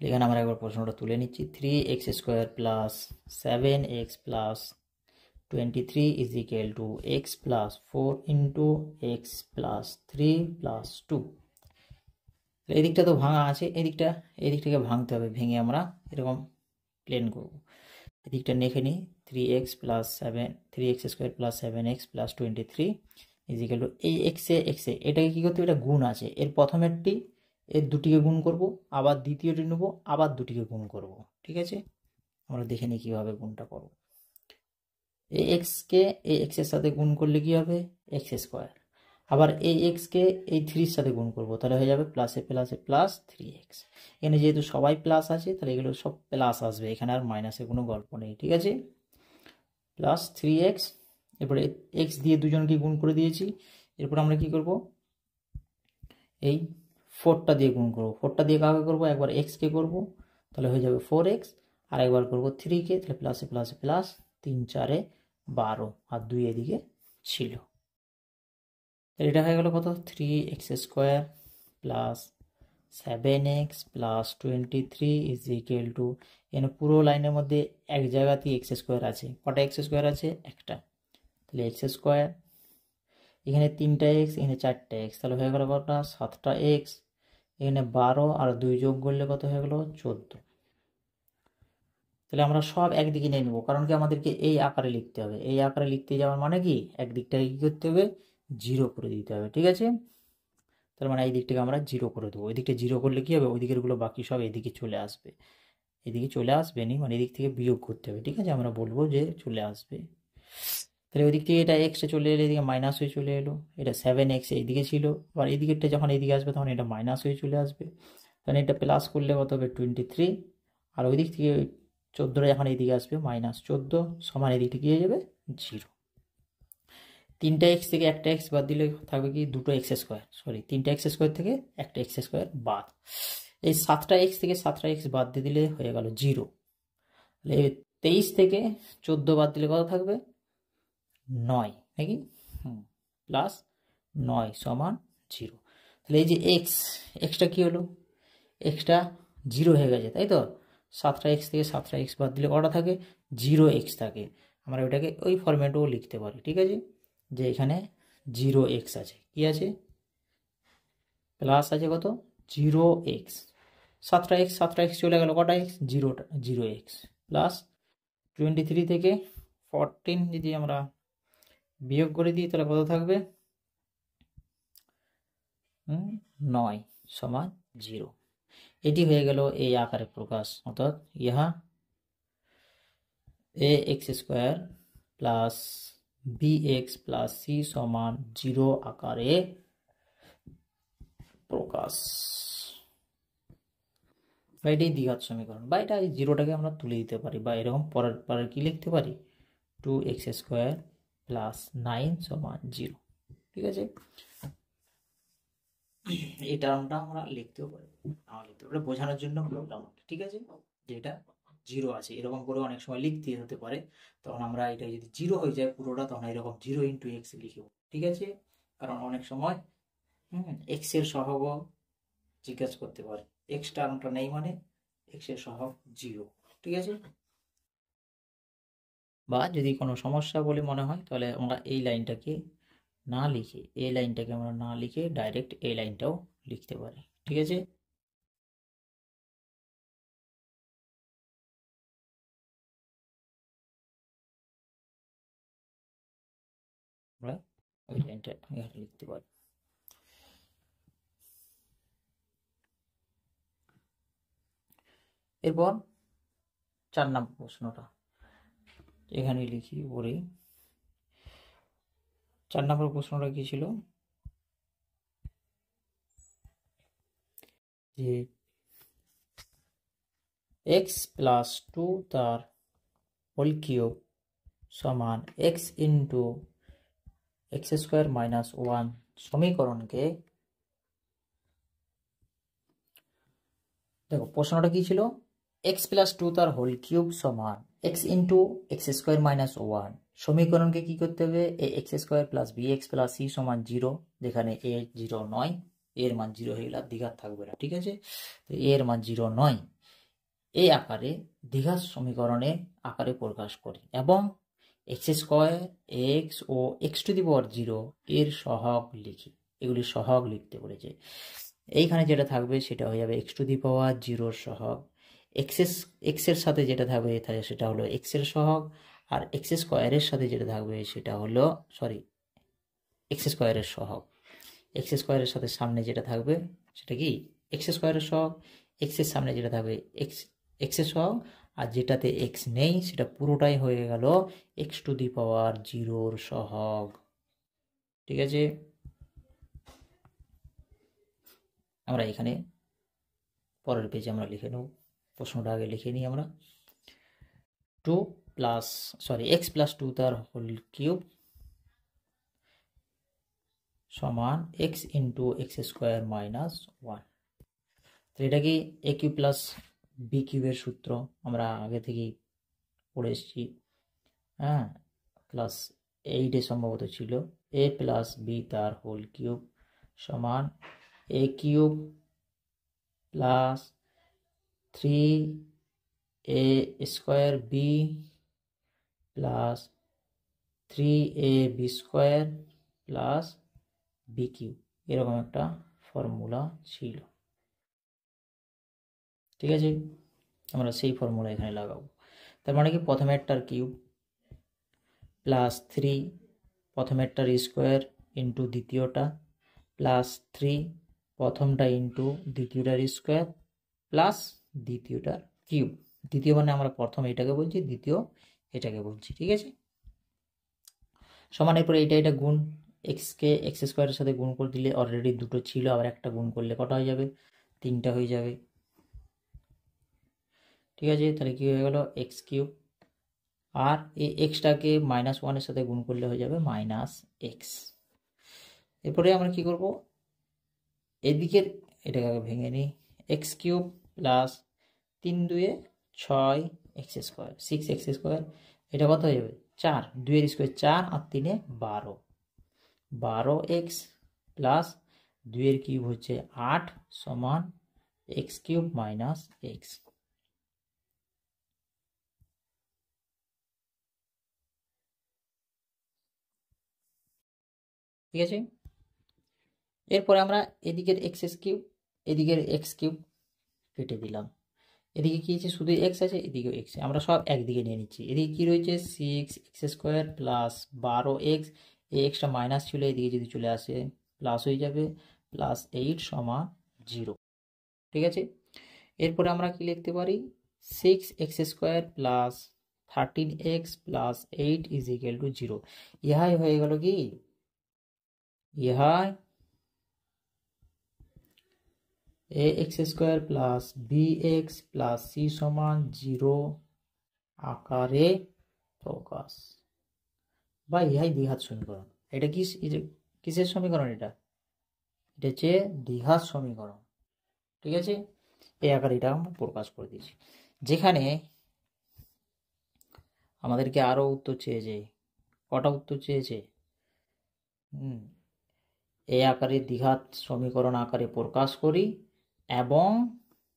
এখানে আমরা একবার প্রশ্নটা তুলে নিচ্ছি, 3x square plus 7x plus 23 is equal to x plus 4 into x plus 3 plus 2। এদিকটা তো ভাঙা আছে, এদিকটাকে ভাঙতে হবে, ভেঙে আমরা এরকম প্লেন করব। এদিকটা লিখে নিই, 3x square plus 7x plus 23 is equal to এই এক্সে এটাকে কি করতে হবে, এটা গুণ আছে, এর প্রথমেরটি এর দুটিকে গুণ করব, আবার দ্বিতীয়টি নেব, আবার দুটিকে গুণ করব, ঠিক আছে? আমরা দেখে নিই কীভাবে গুণটা করব। এই এক্সকে এই এক্সের সাথে গুণ করলে কি হবে, এক্স স্কোয়ার, আবার এই এক্সকে এই 3-র সাথে গুণ করব, তাহলে হয়ে যাবে প্লাসে প্লাসে প্লাস 3x। এখানে যেহেতু সবাই প্লাস আছে, তাহলে এগুলো সব প্লাস আসবে, এখানে আর মাইনাসের কোনো গল্প নেই, ঠিক আছে? প্লাস 3x, এরপরে এক্স দিয়ে দুজনকে গুণ করে দিয়েছি, এরপর আমরা কি করব, এই 4টা দিয়ে গুণ করব, 4টা দিয়ে কাকে করব, একবার এক্সকে করব, তাহলে হয়ে যাবে 4x, আর একবার করব 3কে, তাহলে প্লাসে প্লাসে প্লাস 3×4 12, আর 2 এদিকে ছিল, এটা হয়ে গেল কত, 3x square plus 7x plus 23 is equal two, এখানে পুরো লাইনের মধ্যে এক জায়গাতেই এক্স স্কোয়ার আছে, কটা এক্স স্কোয়ার আছে, একটা, তাহলে এক্স স্কোয়ার, এখানে 3টা এক্স, এখানে 4টা এক্স, তাহলে হয়ে গেল কটা, 7টা এক্স, এখানে 12 আর 2 যোগ করলে কত হয়ে গেল, 14। তাহলে আমরা সব একদিকে নিয়ে নেবো, কারণ কি আমাদেরকে এই আকারে লিখতে হবে, এই আকারে লিখতে যাওয়ার মানে কি, একদিকটাকে কি করতে হবে, 0 করে দিতে হবে, ঠিক আছে? তার মানে এই দিকটাকে আমরা 0 করে দেবো, ওই দিকটা 0 করলে কি হবে, ওই দিকেরগুলো বাকি সব এদিকে চলে আসবে, এদিকে চলে আসবে নি, মানে এদিক থেকে বিয়োগ করতে হবে, ঠিক আছে? আমরা বলবো যে চলে আসবে, তাহলে ওই দিক থেকে এটা এক্সে চলে এলে এদিকে মাইনাস হয়ে চলে এলো, এটা 7x এইদিকে ছিল, আবার এই দিকেরটা যখন এইদিকে আসবে তখন এটা মাইনাস হয়ে চলে আসবে, তাহলে এটা প্লাস করলে কত হবে, 23, আর ওই দিক থেকে 14টা যখন এইদিকে আসবে -14 সমান এদিকে কি হয়ে যাবে, 0। 3টা এক্স থেকে একটা এক্স বাদ দিলে থাকবে কি, 2টো এক্স স্কোয়ার, সরি 3টা এক্স স্কোয়ার থেকে একটা এক্স স্কোয়ার বাদ, এই 7টা এক্স থেকে 7টা এক্স বাদ দিয়ে দিলে হয়ে গেল 0। তাহলে 23 থেকে 14 বাদ দিলে কত থাকবে, 9, নাকি, প্লাস 9 সমান 0। তাহলে এই যে এক্সটা কি হলো, এক্সটা 0 হয়ে গেছে, তাই তো? 7টা এক্স থেকে 7টা এক্স বাদ দিলে কটা থাকে, 0x থাকে, আমরা ওইটাকে ওই ফরম্যাটেও লিখতে পারি, ঠিক আছে? যে এখানে 0x আছে, কি আছে প্লাস আছে কত 0x, 7x চলে গেল, কটা x 0x প্লাস 23 থেকে 14 যদি আমরা বিয়োগ করে দিই তাহলে কত থাকবে 9 সমান 0। এটি হয়ে গেল এই আকারে প্রকাশ, অর্থাৎ ইহা ax² plus bx plus c সমান 0 আকারে প্রকাশ, বা এটাই দ্বিঘাত সমীকরণ, বা এটা এই জিরোটাকে আমরা তুলে দিতে পারি, বা এরকম পরের কি লিখতে পারি 2x² প্লাস 9 সমান 0। ঠিক আছে, এই টার্মটা আমরা লিখতেও পারি, বোঝানোর জন্য বললাম। ঠিক আছে, যেটা 0 আছে এরকম করে অনেক সময় লিখতে হতে পারে, তখন আমরা এটা যদি 0 হয়ে যায় পুরোটা, তখন এরকম 0 × x লিখব। ঠিক আছে, কারণ অনেক সময় x এর সহগ জিজ্ঞাসা করতে পারে, x টার্মটা নেই মানে x এর সহগ 0। ঠিক আছে, বা যদি কোনো সমস্যা বলে মনে হয় তাহলে আমরা এই লাইনটাকে না লিখে, এই লাইনটাকে আমরা না লিখে ডাইরেক্ট এই লাইনটাও লিখতে পারি। ঠিক আছে, আমরা ওই লাইনটা এখানে লিখতে পারি। এরপর 4 নম্বর প্রশ্নটা এখানে লিখি পরে। 4 নম্বর প্রশ্নটা কি ছিল, যে x প্লাস 2 তার হোল কিউব সমান x ইন্টু x² মাইনাস 1 সমীকরণকে, দেখো প্রশ্নটা কি ছিল, x প্লাস 2 তার হোল কিউব সমান x ইন্টু x² মাইনাস 1 সমীকরণকে কি করতে হবে, ax² plus bx plus c সমান 0, যেখানে a 0 নয়, এর মান 0 হয়ে গেলে দ্বিঘাত থাকবে না। ঠিক আছে, তো এর মান 0 নয়, এই আকারে দ্বিঘাত সমীকরণে আকারে প্রকাশ করি, এবং x² x ও x⁴ এর সহগ লিখি। এগুলি সহগ লিখতে বলেছে, এইখানে যেটা থাকবে সেটা হয়ে যাবে x⁴ সহগ, x এর সাথে যেটা থাকবে সেটা হলো x এর সহগ, আর x² এর সাথে যেটা থাকবে সেটা হলো x² এর সহগ। x² এর সাথে সামনে যেটা থাকবে সেটা কি x² এর সহগ, x এর সামনে যেটা থাকবে x এর সহগ, আর যেটাতে x নেই সেটা পুরোটাই হয়ে গেল x⁴ সহগ। ঠিক আছে, আমরা এখানে পরের পেজে আমরা লিখে নেব, প্রশ্নটা আগে লিখে নিই আমরা। x প্লাস 2 তার হোল কিউব সমান x ইন্টু x² মাইনাস 1। তো এটা কি a কিউব প্লাস b কিউবের সূত্র, আমরা আগে থেকেই পড়ে এসেছি। হ্যাঁ, ক্লাস 8 সম্ভবত ছিল। a প্লাস b তার হোল কিউব সমান a cube plus 3a² b plus 3ab² plus b cube, এরকম একটা ফর্মুলা ছিল। ঠিক আছে, আমরা সেই ফর্মুলা এখানে লাগাবো। তার মানে কি প্রথমেরটার কিউব প্লাস 3 প্রথমেরটার স্কোয়ার ইন্টু দ্বিতীয়টা প্লাস 3 প্রথমটা ইন্টু দ্বিতীয়টার স্কোয়ার প্লাস দ্বিতীয়টার কিউব। দ্বিতীয় মানে আমরা প্রথম এটাকে বলছি, দ্বিতীয় এটাকে বলছি। ঠিক আছে, সমানের পরে এটা গুণ, এক্সকে x² এর সাথে গুণ করে দিলে অলরেডি দুটো ছিল, আবার একটা গুণ করলে কটা হয়ে যাবে 3টা হয়ে যাবে। ঠিক আছে, তাহলে কি হয়ে গেল x³ আর এই এক্সটাকে -1 এর সাথে গুণ করলে হয়ে যাবে -x। এরপরে আমরা কি করব, এদিকের এটাকে ভেঙে নিই, x³ প্লাস 3 2 6 x², 6x², এটা কত হয়ে যাবে 4, 2 এর স্কোয়ার 4 আর 3 এ 12, 12x প্লাস 2 এর কিউব হচ্ছে 8 সমান x³ মাইনাস x। ঠিক আছে। এরপরে আমরা এদিকের এক্স কিউব এদিকের এক্স কিউব কেটে দিলাম। এদিকে কি আছে, শুধু এক্স আছে, এদিকেও এক্স, আমরা সব একদিকে নিয়ে নিচ্ছি। এদিকে কি রয়েছে, 6x² প্লাস 12x, এই এক্সটা মাইনাস ছিল, এদিকে যদি চলে আসে প্লাস হয়ে যাবে, প্লাস 8 সমান 0। ঠিক আছে। এরপরে আমরা কি লিখতে পারি, 6x² plus 13x plus 8 is equal to 0। ইহাই হয়ে গেল কি, ইহাই ax² plus bx plus c সমান 0 আকারে প্রকাশ, বা ইহাই দ্বিঘাত সমীকরণ। এটা কি, কিসের সমীকরণ, এটা হচ্ছে দ্বিঘাত সমীকরণ। ঠিক আছে, এই আকারে এটা আমরা প্রকাশ করে দিয়েছি। যেখানে আমাদেরকে আরো উত্তর চেয়েছে, কটা উত্তর চেয়েছে, এই আকারে দ্বিঘাত সমীকরণ আকারে প্রকাশ করি, এবং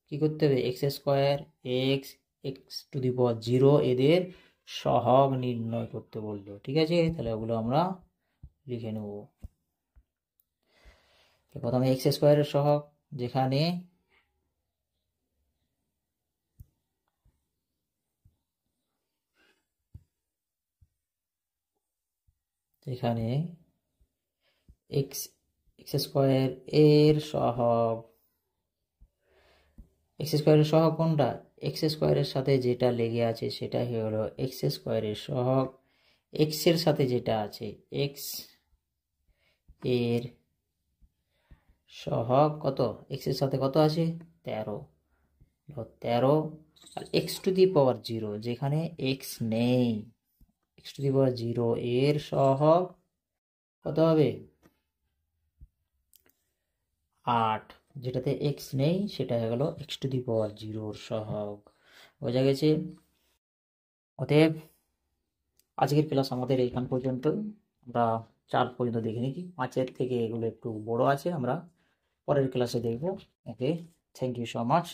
কি করতে হবে, x² x⁴ এদের সহগ নির্ণয় করতে বললো। ঠিক আছে, তাহলে ওগুলো আমরা লিখে নেব। প্রথমে x² এর সহগ, যেখানে x² এর সহগ, x² এর সহগ কোনটা, x² এর সাথে যেটা লেগে আছে সেটাই হলো x² এর সহগ। x এর সাথে যেটা আছে, x এর সহগ কত, x এর সাথে কত আছে 13, আর x⁴, যেখানে x নেই, x⁴ এর সহগ কত হবে 8, যেটাতে x নেই সেটা হয়ে গেল x⁴ সহগ। বোঝা গেছে। অতএব আজকের ক্লাস আমাদের এইখান পর্যন্ত, আমরা 4 পর্যন্ত দেখে নিচ্ছি, 5 থেকে এগুলো একটু বড় আছে, আমরা পরের ক্লাসে দেখব। ওকে, থ্যাংক ইউ সো মাচ।